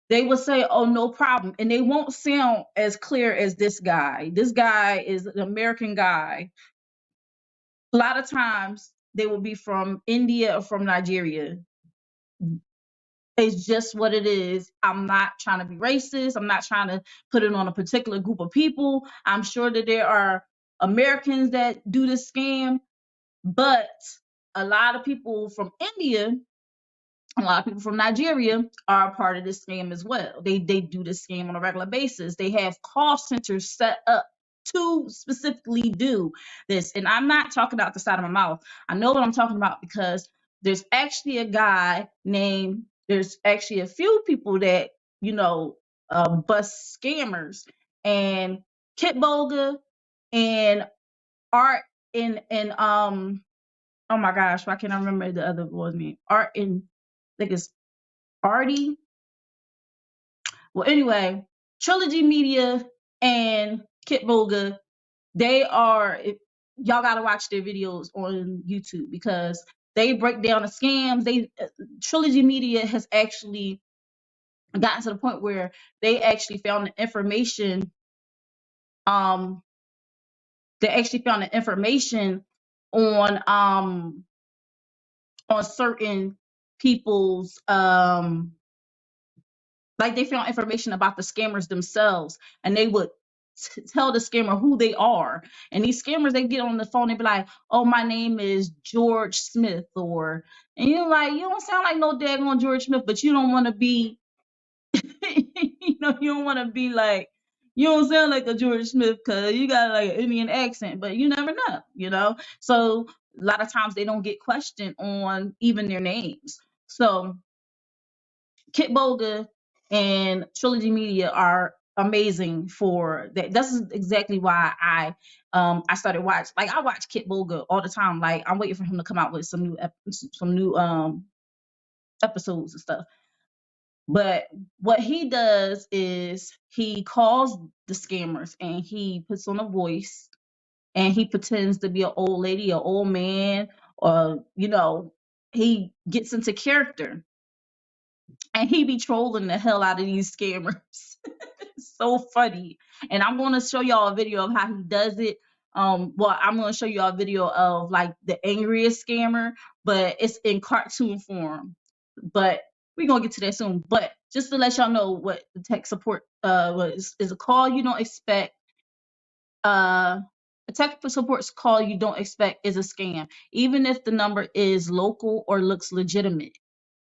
they will say, oh, no problem. And they won't sound as clear as this guy. This guy is an American guy a lot of times they will be from India or from Nigeria. It's just what it is. I'm not trying to be racist. I'm not trying to put it on a particular group of people. I'm sure that there are Americans that do this scam, but a lot of people from India, a lot of people from Nigeria are a part of this scam as well. They do this scam on a regular basis. They have call centers set up to specifically do this. And I'm not talking out the side of my mouth. I know what I'm talking about because there's actually a guy named, there's actually a few people that, bust scammers. And Kit Boga and Art and oh my gosh, why can't I remember the other boy's name? Art and I think it's Artie. Well, anyway, Trilogy Media and Kit Boga, y'all gotta watch their videos on YouTube because they break down the scams. Trilogy Media has actually gotten to the point where they actually found the information. They actually found the information on certain people's like they found information about the scammers themselves, and they would tell the scammer who they are. And these scammers, they get on the phone and be like, "Oh, my name is George Smith," and you're like, "You don't sound like no daggone George Smith," but you don't want to be, you don't want to be like, you don't sound like a George Smith because you got like an Indian accent, but you never know. So a lot of times they don't get questioned on even their names. So Kit Boga and Trilogy Media are amazing for that. This is exactly why I started watching. Like I watch Kit Boga all the time. Like I'm waiting for him to come out with some new episodes and stuff. But what he does is he calls the scammers and he puts on a voice and he pretends to be an old lady, an old man, or he gets into character. And he be trolling the hell out of these scammers. It's so funny. And I'm going to show y'all a video of how he does it. Well, I'm going to show y'all a video of like the angriest scammer, but it's in cartoon form. But we're going to get to that soon. But just to let y'all know what the tech support is a call you don't expect. A tech support call you don't expect is a scam, even if the number is local or looks legitimate.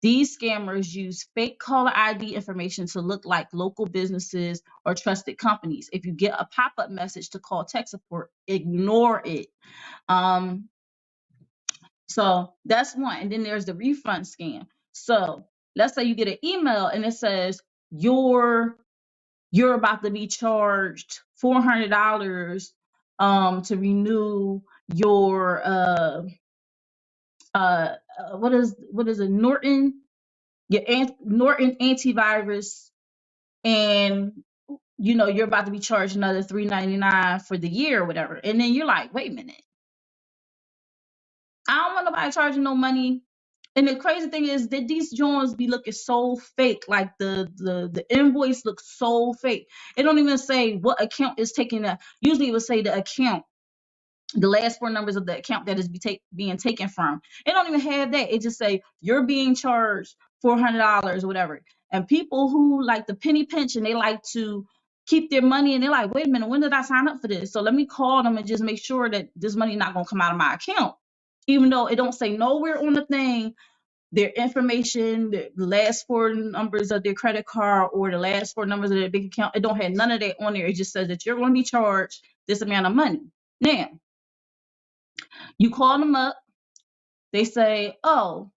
These scammers use fake caller ID information to look like local businesses or trusted companies. If you get a pop-up message to call tech support, ignore it. So that's one. And then there's the refund scam. So let's say you get an email and it says you're about to be charged $400 to renew your what is it, Norton antivirus, and you're about to be charged another $3.99 for the year or whatever. And then you're like, wait a minute, I don't want nobody charging no money. And the crazy thing is that these joints be looking so fake. Like the invoice looks so fake. It don't even say what account is taking that. Usually it would say the account, the last four numbers of the account that is being taken from. It don't even have that. It just say you're being charged $400 or whatever. And people who like the penny pinch and they like to keep their money, and they're like, wait a minute, when did I sign up for this? So let me call them and just make sure that this money not gonna come out of my account. Even though it don't say nowhere on the thing their information, the last four numbers of their credit card or the last four numbers of their bank account. It don't have none of that on there. It just says that you're going to be charged this amount of money. Now, you call them up. They say, "Oh,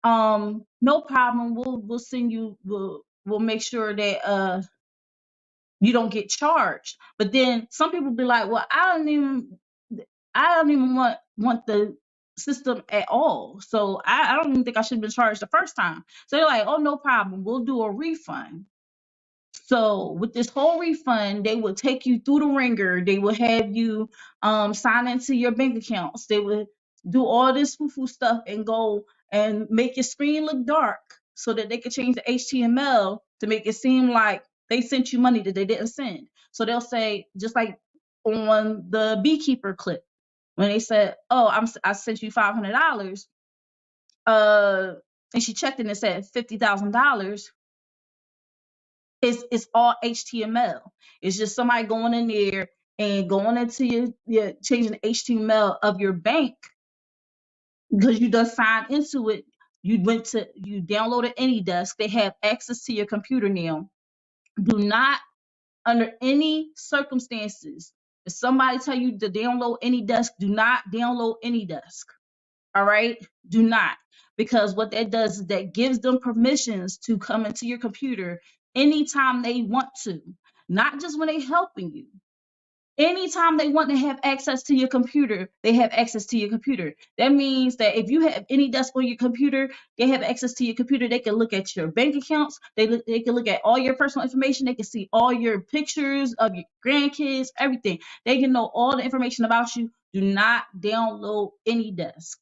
no problem. We'll send you. We'll make sure that you don't get charged." But then some people be like, "Well, I don't even want the system at all. So I don't even think I should have been charged the first time." So they're like, "Oh, no problem. We'll do a refund." So with this whole refund, they will take you through the ringer. They will have you sign into your bank accounts. They will do all this foo-foo stuff and go and make your screen look dark so that they can change the HTML to make it seem like they sent you money that they didn't send. So they'll say, just like on the beekeeper clip, when they said, "Oh, I sent you $500," and she checked and it said $50,000. It's all HTML. It's just somebody going in there and going into your changing the HTML of your bank because you just signed into it. You downloaded AnyDesk. They have access to your computer now. Do not, under any circumstances, if somebody tell you to download AnyDesk, do not download AnyDesk. All right? Do not. Because what that does is that gives them permissions to come into your computer anytime they want to, not just when they're helping you. Anytime they want to have access to your computer, they have access to your computer. That means that if you have AnyDesk on your computer, they have access to your computer. They can look at your bank accounts. They can look at all your personal information. They can see all your pictures of your grandkids, everything. They can know all the information about you. Do not download AnyDesk.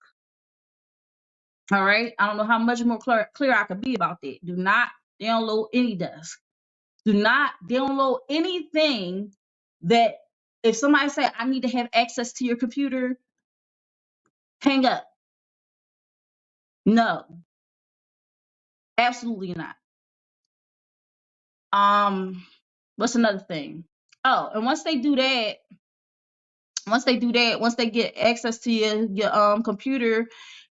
All right. I don't know how much more clear I could be about that. Do not download AnyDesk. Do not download anything that if somebody say, I need to have access to your computer, hang up. No, absolutely not. What's another thing? Oh, and once they get access to your computer,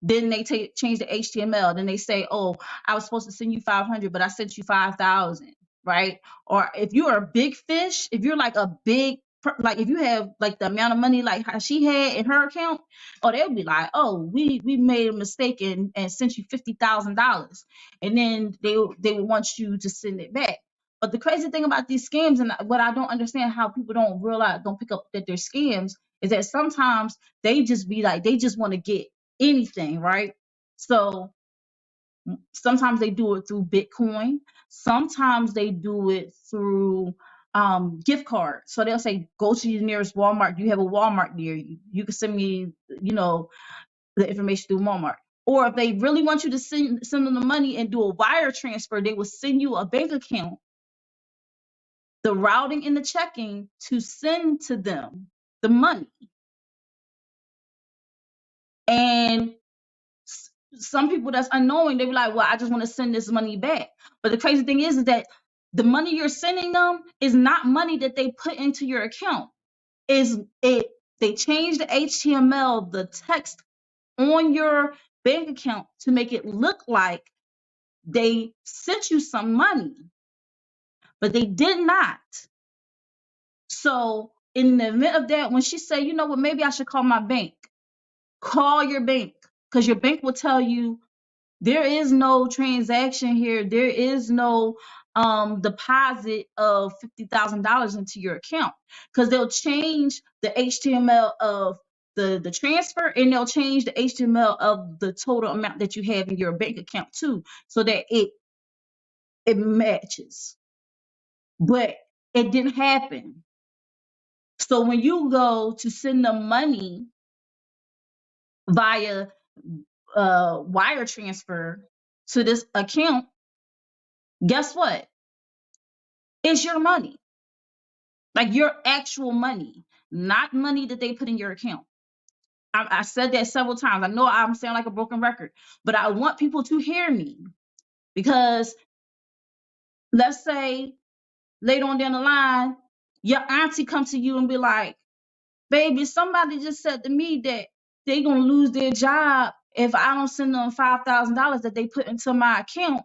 then they change the HTML. Then they say, oh, I was supposed to send you 500, but I sent you 5,000, right? Or if you're a big fish, if you're like a big, like if you have like the amount of money like how she had in her account, oh, they'll be like, oh, we made a mistake and sent you $50,000, and then they would want you to send it back. But the crazy thing about these scams, and what I don't understand how people don't pick up that they're scams, is that sometimes they just be like, they just want to get anything, right? So sometimes they do it through Bitcoin. Sometimes they do it through gift card. So they'll say, go to your nearest Walmart. Do you have a Walmart near you? You can send me, the information through Walmart. Or if they really want you to send them the money and do a wire transfer, they will send you a bank account, the routing and the checking to send to them the money. And some people that's unknowing, they be like, well, I just want to send this money back. But the crazy thing is that the money you're sending them is not money that they put into your account. They change the HTML, the text on your bank account to make it look like they sent you some money, but they did not. So in the event of that, when she said, you know what, maybe I should call my bank, call your bank, because your bank will tell you there is no transaction here. There is no deposit of $50,000 into your account, because they'll change the HTML of the transfer, and they'll change the HTML of the total amount that you have in your bank account too, so that it matches. But it didn't happen. So when you go to send them money via wire transfer to this account, guess what? It's your money, like your actual money, not money that they put in your account. I said that several times. I know I'm sounding like a broken record, but I want people to hear me, because let's say later on down the line, your auntie comes to you and be like, baby, somebody just said to me that they're going to lose their job if I don't send them $5,000 that they put into my account.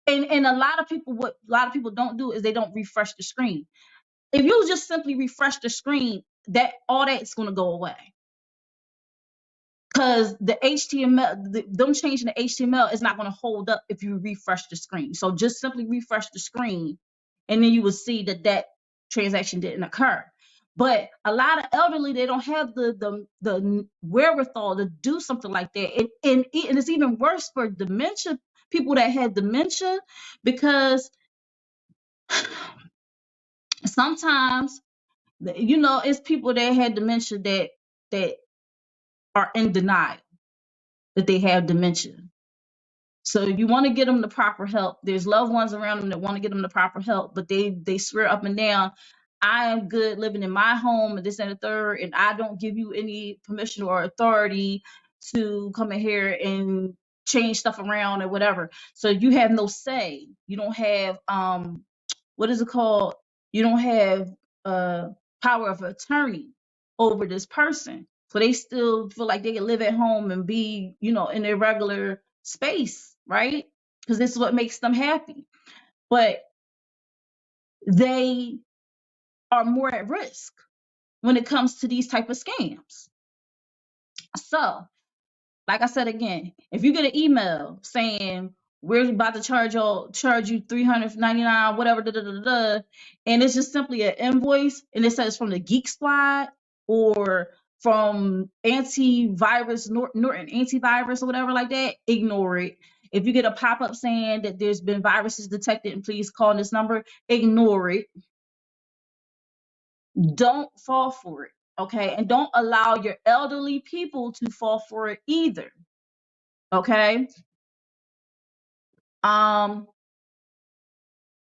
And what a lot of people don't do is they don't refresh the screen. If you just simply refresh the screen, all that's going to go away. Because the HTML, them changing the HTML is not going to hold up if you refresh the screen. So just simply refresh the screen, and then you will see that transaction didn't occur. But a lot of elderly, they don't have the wherewithal to do something like that. And it's even worse for dementia, people that have dementia, because sometimes, it's people that had dementia that are in denial that they have dementia. So you want to get them the proper help. There's loved ones around them that want to get them the proper help, but they swear up and down, I am good living in my home and this and the third, and I don't give you any permission or authority to come in here and change stuff around or whatever. So you have no say. You don't have what is it called? You don't have power of attorney over this person. So they still feel like they can live at home and be, in their regular space, right? Because this is what makes them happy. But they are more at risk when it comes to these type of scams. So, like I said again, if you get an email saying we're about to charge you $399, whatever, and it's just simply an invoice, and it says from the Geek Squad or from antivirus, Norton antivirus or whatever like that, ignore it. If you get a pop-up saying that there's been viruses detected and please call this number, ignore it. Don't fall for it, okay? And don't allow your elderly people to fall for it either, okay?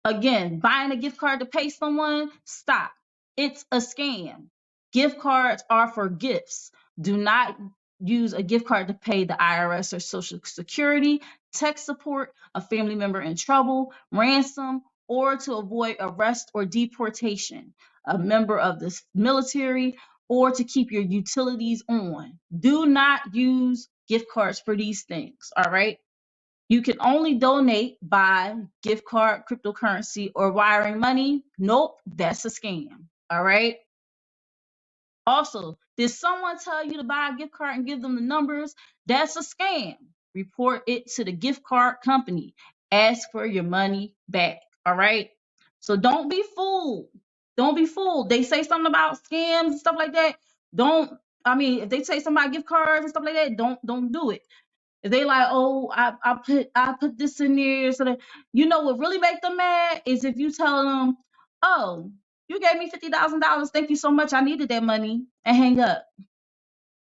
Again, buying a gift card to pay someone, stop. It's a scam. Gift cards are for gifts. Do not use a gift card to pay the IRS or Social Security, tech support, a family member in trouble, ransom, or to avoid arrest or deportation, a member of the military, or to keep your utilities on. Do not use gift cards for these things, all right? You can only donate by gift card, cryptocurrency, or wiring money. Nope, that's a scam. All right. Also, did someone tell you to buy a gift card and give them the numbers? That's a scam. Report it to the gift card company. Ask for your money back. All right. So don't be fooled. Don't be fooled. They say something about scams and stuff like that. If they say something about gift cards and stuff like that, don't do it. If they like, oh, I put this in there so that what really make them mad is if you tell them, oh, you gave me $50,000, thank you so much, I needed that money, and hang up.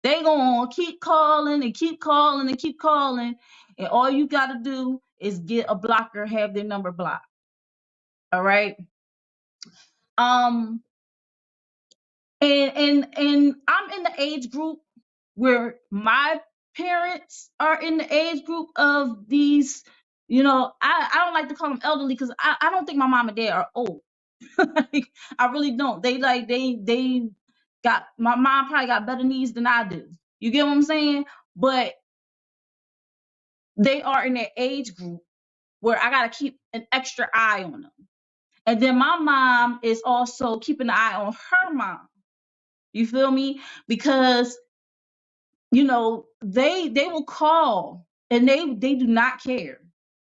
They gonna keep calling and keep calling and keep calling, and all you gotta do is get a blocker, have their number blocked. All right. And I'm in the age group where my parents are in the age group of these, I don't like to call them elderly because I don't think my mom and dad are old. Like, I really don't. They got, my mom probably got better knees than I do. You get what I'm saying? But they are in their age group where I gotta keep an extra eye on them. And then my mom is also keeping an eye on her mom. You feel me? Because they will call and they do not care.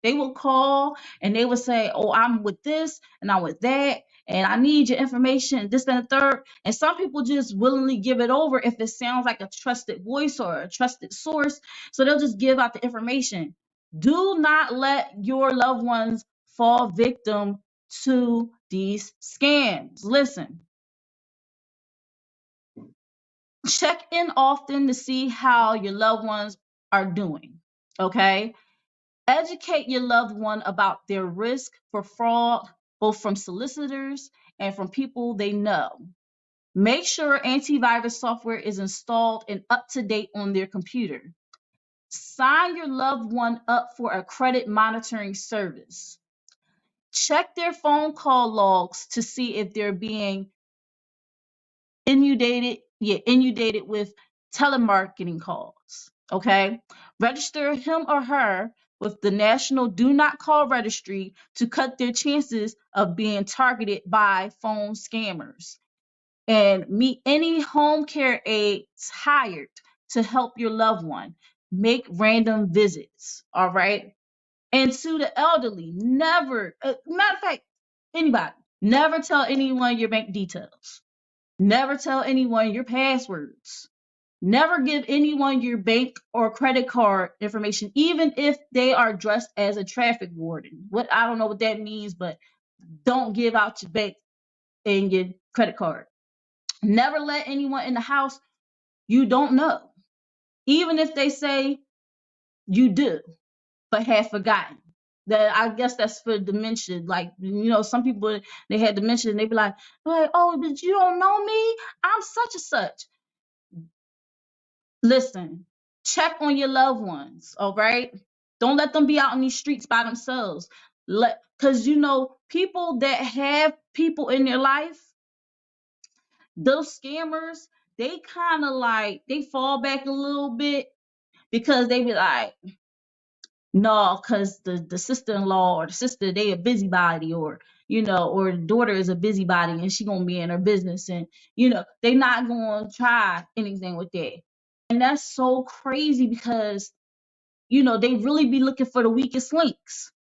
They will call and they will say, oh, I'm with this and I'm with that and I need your information, this and the third. And some people just willingly give it over if it sounds like a trusted voice or a trusted source, so they'll just give out the information. Do not let your loved ones fall victim to these scams. Listen, check in often to see how your loved ones are doing, okay? Educate your loved one about their risk for fraud, both from solicitors and from people they know. Make sure antivirus software is installed and up to date on their computer. Sign your loved one up for a credit monitoring service. Check their phone call logs to see if they're being inundated with telemarketing calls. Okay. Register him or her with the National Do Not Call Registry to cut their chances of being targeted by phone scammers. And meet any home care aides hired to help your loved one. Make random visits. All right. And to the elderly, never, matter of fact, anybody, never tell anyone your bank details. Never tell anyone your passwords. Never give anyone your bank or credit card information, even if they are dressed as a traffic warden. I don't know what that means, but don't give out your bank and your credit card. Never let anyone in the house you don't know, even if they say you do, but have forgotten. That I guess that's for dementia. Like, some people, they had dementia and they be like, oh, but you don't know me. I'm such and such. Listen, check on your loved ones, all right? Don't let them be out in these streets by themselves. Because people that have people in their life, those scammers, they kind of like, they fall back a little bit because they be like, no, because the sister-in-law or the sister, they a busybody, or or the daughter is a busybody and she gonna be in her business, and they not gonna try anything with that. And that's so crazy because they really be looking for the weakest links,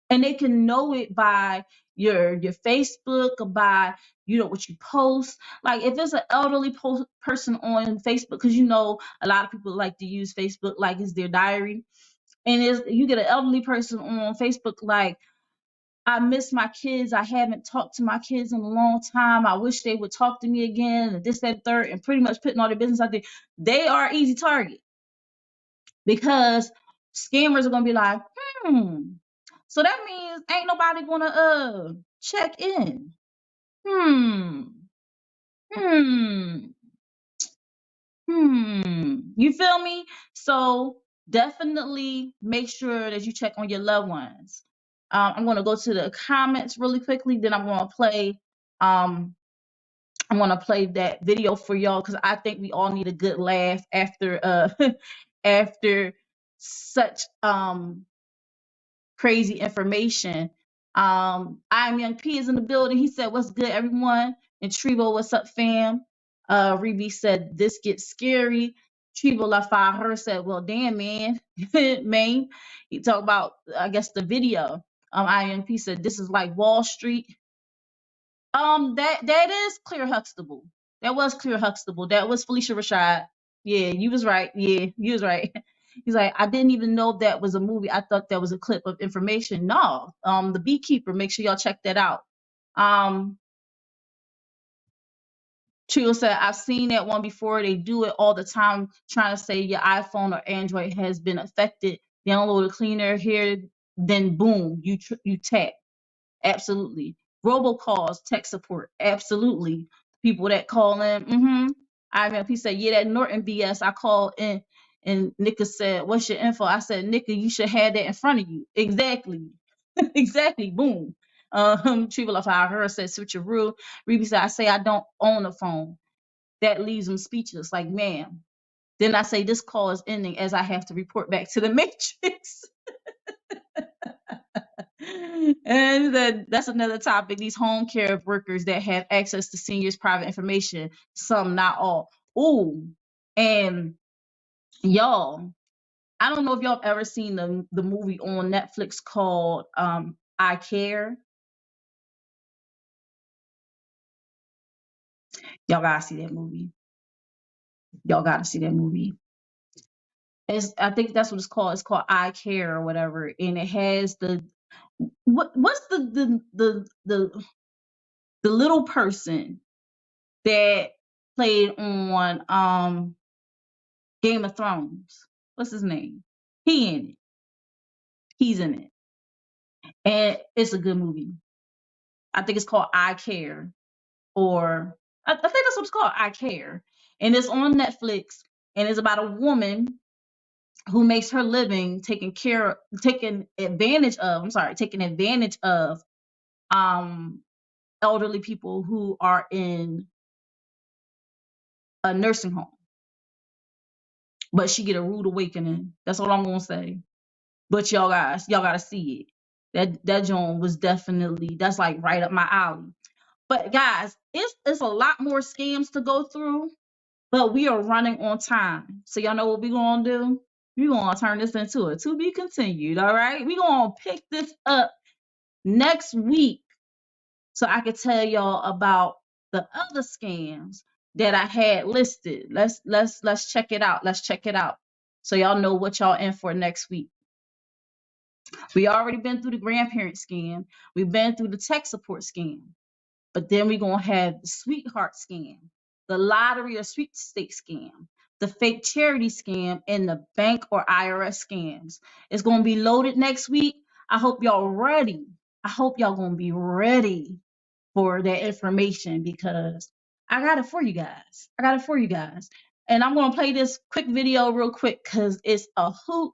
and they can know it by your Facebook, or by what you post. Like if it's an elderly person on Facebook, because a lot of people like to use Facebook like it's their diary, and you get an elderly person on Facebook like, I miss my kids. I haven't talked to my kids in a long time. I wish they would talk to me again, and this, that, and third, and pretty much putting all their business out there. They are an easy target because scammers are gonna be like, so that means ain't nobody gonna check in. Hmm. Hmm. You feel me? So definitely make sure that you check on your loved ones. I'm gonna go to the comments really quickly. Then I'm gonna play. I'm gonna play that video for y'all because I think we all need a good laugh after after such crazy information. I'm Young P is in the building. He said, "What's good, everyone?" And Trevo, "What's up, fam?" Reby said, "This gets scary." Trevo LaFire said, "Well, damn, man, man." He talked about, I guess, the video. IMP said, "This is like Wall Street." That is Clear Huxtable. That was Clear Huxtable. That was Felicia Rashad. Yeah, you was right. Yeah, you was right. He's like, I didn't even know that was a movie. I thought that was a clip of information. No, The Beekeeper. Make sure y'all check that out. Trio said, I've seen that one before. They do it all the time, trying to say your iPhone or Android has been affected. Download a cleaner here, then boom, you tap. Absolutely. Robocalls, tech support. Absolutely. People that call in. IMP said, yeah, that Norton BS. I called in and Nika said, what's your info? I said, Nika, you should have that in front of you. Exactly. Exactly. Boom. Triple of her said, switcheroo. Ruby said, I say I don't own a phone. That leaves them speechless. Like, man. Then I say this call is ending as I have to report back to the matrix. And that's another topic. These home care workers that have access to seniors' private information, some, not all. Ooh, and y'all, I don't know if y'all have ever seen the movie on Netflix called I Care. Y'all gotta see that movie. Y'all gotta see that movie. I think that's what it's called. It's called I Care or whatever, and it has what's the little person that played on Game of Thrones. What's his name? He in it. He's in it. And it's a good movie. I think it's called I Care. Or I think that's what it's called, I Care. And it's on Netflix. And it's about a woman who makes her living taking advantage of elderly people who are in a nursing home. But she get a rude awakening. That's all I'm gonna say. But y'all gotta see it. That joint was definitely, that's like right up my alley. But guys, it's a lot more scams to go through, but we are running on time. So y'all know what we gonna do? We gonna turn this into a to be continued. All right, we gonna pick this up next week so I can tell y'all about the other scams that I had listed. Let's check it out. Let's check it out. So y'all know what y'all in for next week. We already been through the grandparent scam. We've been through the tech support scam. But then we're going to have the sweetheart scam, the lottery or sweepstakes scam, the fake charity scam, and the bank or IRS scams. It's going to be loaded next week. I hope y'all ready. I hope y'all gonna be ready for that information because I got it for you guys. I got it for you guys. And I'm gonna play this quick video real quick because it's a hoot.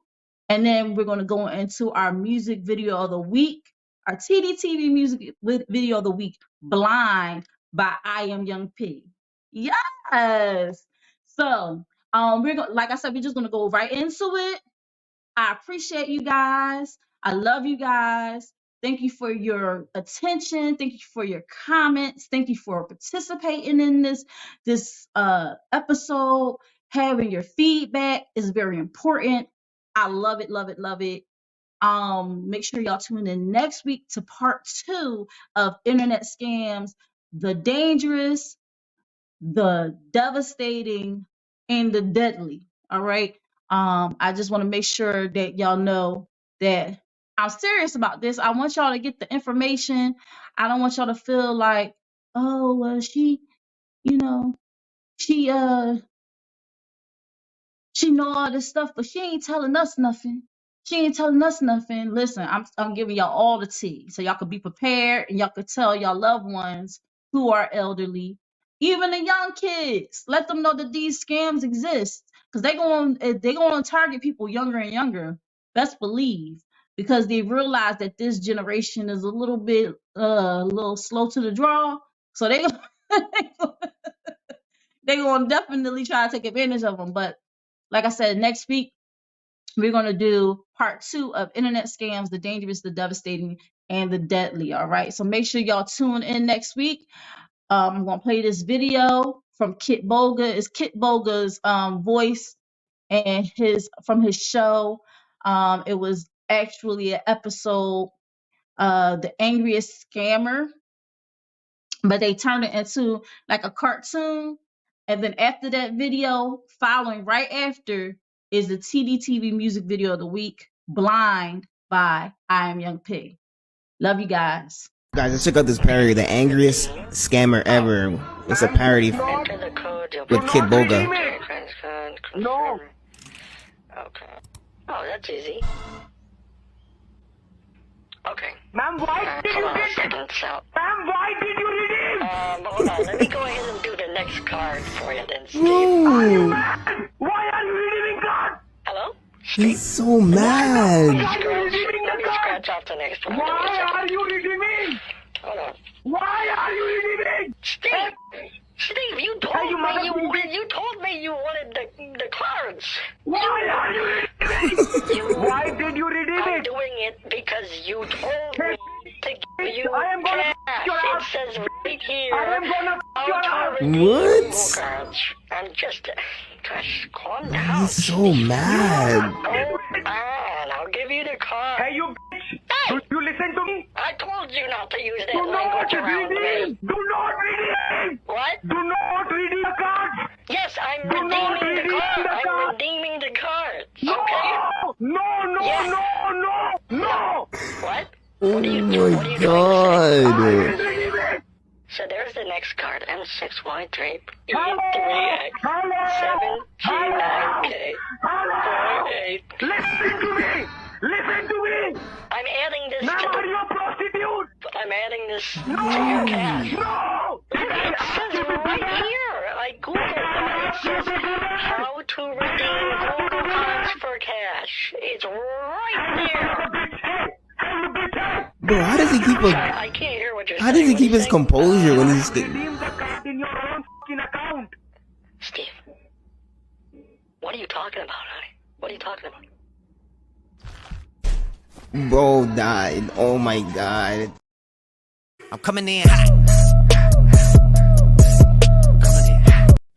And then we're gonna go into our music video of the week, our Tdtv music video of the week, Blind by I Am Young P. Yes. So we're gonna, like I said, we're just gonna go right into it. I appreciate you guys. I love you guys. Thank you for your attention. Thank you for your comments. Thank you for participating in this episode. Having your feedback is very important. I love it, love it, love it. Make sure y'all tune in next week to part 2 of internet scams, the dangerous, the devastating, and the deadly. All right. I just want to make sure that y'all know that I'm serious about this. I want y'all to get the information. I don't want y'all to feel like, oh, well, you know, she she know all this stuff, but she ain't telling us nothing. She ain't telling us nothing. Listen, I'm giving y'all all the tea, so y'all could be prepared and y'all could tell y'all loved ones who are elderly, even the young kids. Let them know that these scams exist, because they going to target people younger and younger. Best believe, because they realize that this generation is a little slow to the draw, so they they gonna definitely try to take advantage of them. But like I said, next week we're gonna do part 2 of internet scams, the dangerous, the devastating, and the deadly. All right. So make sure y'all tune in next week. I'm gonna play this video from Kit Boga. It's Kit Boga's voice and from his show. It was actually an episode, The Angriest Scammer, but they turned it into like a cartoon. And then after that video, following right after, is the Tdtv music video of the week, Blind by I Am Young P. Love you guys. Guys, let's check out this parody, The Angriest Scammer Ever. It's a parody with Kid Boga. No. Okay. Oh, that's easy. Okay. Ma'am, why did you Hold on a redeem? second, so... Ma'am, why did you redeem? hold on, let me go ahead and do the next card for you then, Steve. Man, why are you redeeming card? Hello? He's so mad. Why are you redeeming Let the me card? scratch off the next one. Why are you redeeming? Hold on. Why are you redeeming? Steve, you told me you wanted the cards. Why are you redeeming? Why did you redeem I'm it? doing it because you told me to give you I am gonna cash. your It ass. says right here. I am gonna your how ass. to redeem What? cards. I'm just... Gosh, calm down. He's so mad. Oh, man, I'll give you the card. Hey, you bitch! Hey! Do you listen to me? I told you not to use that Do not language around redeem! me. Do not redeem! What? Do not redeem the card! Yes, I'm Do not redeeming the redeem card. the I'm card. redeeming the cards. No! Okay? No! Yes. No! What? Oh What are you my doing? god. So there's the next card. M6Y3 Hello? E3X 7G9K 48. Listen to me! Listen to me! I'm adding this Ma'am, to are the... you a prostitute? I'm adding this to your cash. No! It says right here. I googled that. It says how to redeem Google cards for cash. It's right there. Bro, how does he keep I can't hear what you're saying. how does he What keep are you his saying? composure when he's Redeem the card in your own fucking account. Steve, what are you talking about, honey? What are you talking about? bro died? Oh my god. I'm coming in hot.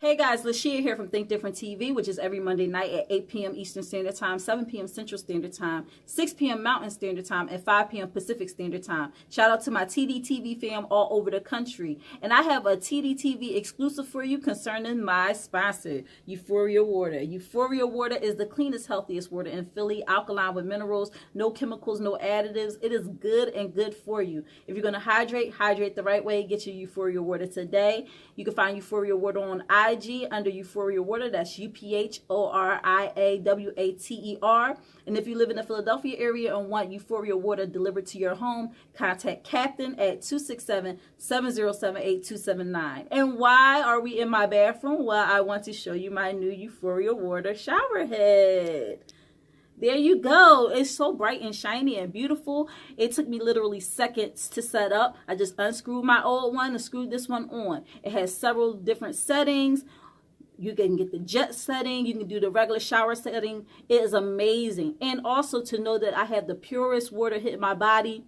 Hey guys, LaShia here from Think Different TV, which is every Monday night at 8 p.m. Eastern Standard Time, 7 p.m. Central Standard Time, 6 p.m. Mountain Standard Time, and 5 p.m. Pacific Standard Time. Shout out to my Tdtv fam all over the country. And I have a Tdtv exclusive for you concerning my sponsor, Euphoria Water. Euphoria Water is the cleanest, healthiest water in Philly, alkaline with minerals, no chemicals, no additives. It is good and good for you. If you're going to hydrate the right way. Get your Euphoria Water today. You can find Euphoria Water on IG IG under Euphoria Water. That's UPHORIAWATER. And if you live in the Philadelphia area and want Euphoria Water delivered to your home, contact Captain at 267-707-8279. And why are we in my bathroom? Well, I want to show you my new Euphoria Water shower head. There you go. It's so bright and shiny and beautiful. It took me literally seconds to set up. I just unscrewed my old one and screwed this one on. It has several different settings. You can get the jet setting. You can do the regular shower setting. It is amazing. And also to know that I have the purest water hit my body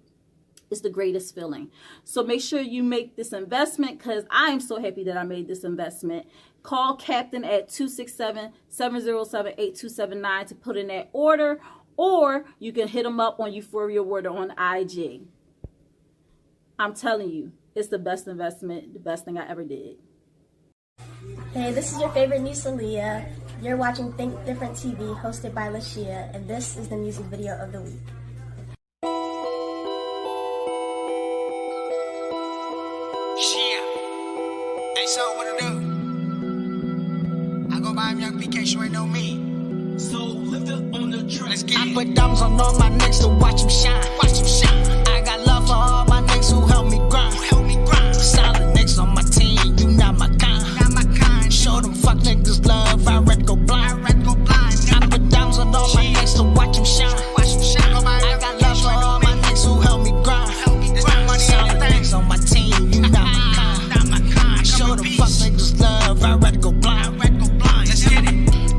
is the greatest feeling. So make sure you make this investment, because I am so happy that I made this investment. Call Captain at 267-707-8279 to put in that order, or you can hit them up on Euphoria Water on IG. I'm telling you, it's the best investment, the best thing I ever did. Hey, this is your favorite niece, LaShia. You're watching Think Different TV, hosted by LaShia, and this is the music video of the week. Shia. Hey, so what it do? I go by him, young PK, you ain't know me. So lift up on the track. Let's get it. I put diamonds on all my niggas to watch them shine. Watch them shine. I got love for all my niggas who help me grind. Solid niggas on my team, you not my kind. Not my kind. Show them fuck niggas love, I'd rather go blind. I put diamonds on all my niggas to watch them shine. Watch them shine. I got love for all my niggas who help me grind. Solid niggas on my team, you not my kind. Not my kind. Show them fuck niggas love, I'd rather go blind. Let's get it.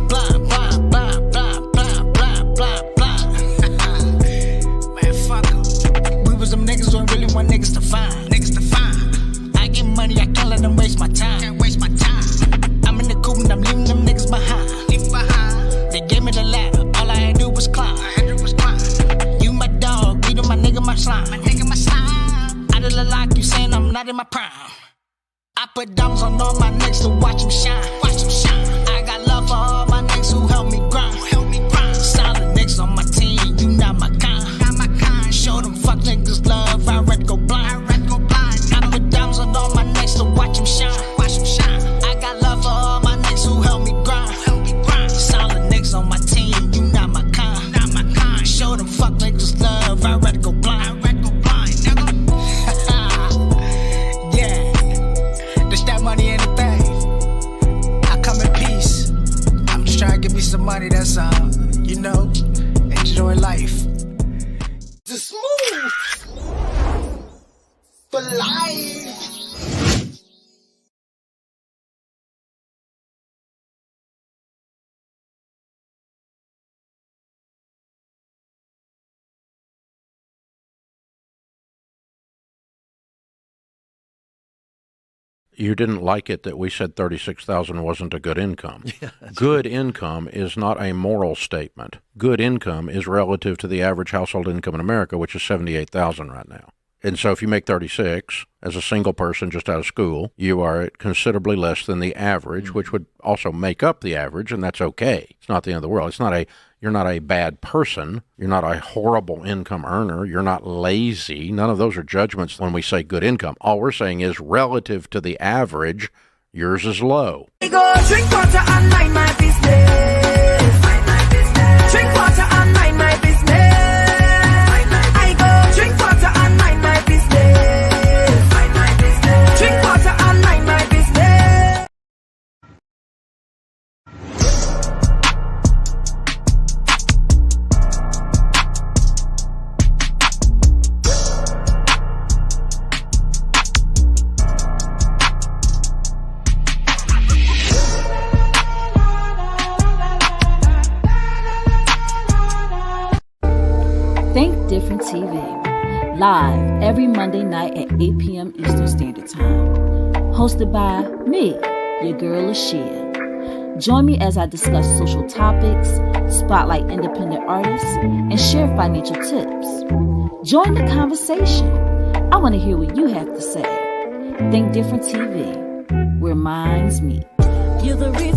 Blind, blind, blind, blind, blind, blind, blind, blind. Man, fuck em. We was them niggas who really want niggas to find. I get money, I can't let them waste my time. I'm in the coupe and I'm leaving them niggas behind. They gave me the ladder, all I had to do was climb. You my dog, beat my nigga, my slime. I did a lock, you saying I'm not in my prime. I put diamonds on all my niggas to watch them shine. I got love for all my niggas who help me grind. Solid niggas on my team, you not my kind. Show them fuck niggas love, I'd rather go blind. I put diamonds on all my niggas to watch them shine. I got love for all my niggas who help me grind. Solid niggas on my team, you not my kind. Show them fuck niggas love, I'd rather go blind. Yeah, this that money ain't a thing. I come in peace. I'm just trying to get me some money that's enjoy life. The smooth for life. You didn't like it that we said 36,000 wasn't a good income. Yeah, good income is not a moral statement. Good income is relative to the average household income in America, which is 78,000 right now. And so if you make 36 as a single person just out of school, you are at considerably less than the average, which would also make up the average, and that's okay. It's not the end of the world. You're not a bad person. You're not a horrible income earner. You're not lazy. None of those are judgments when we say good income. All we're saying is relative to the average, yours is low. I go drink water and mind my business. Drink water and mind my business. I go drink water and mind my business. Drink water and mind my business. Think Different TV, live every Monday night at 8 p.m. Eastern Standard Time. Hosted by me, your girl LaShia. Join me as I discuss social topics, spotlight independent artists, and share financial tips. Join the conversation. I want to hear what you have to say. Think Different TV, where minds meet. You're the reason.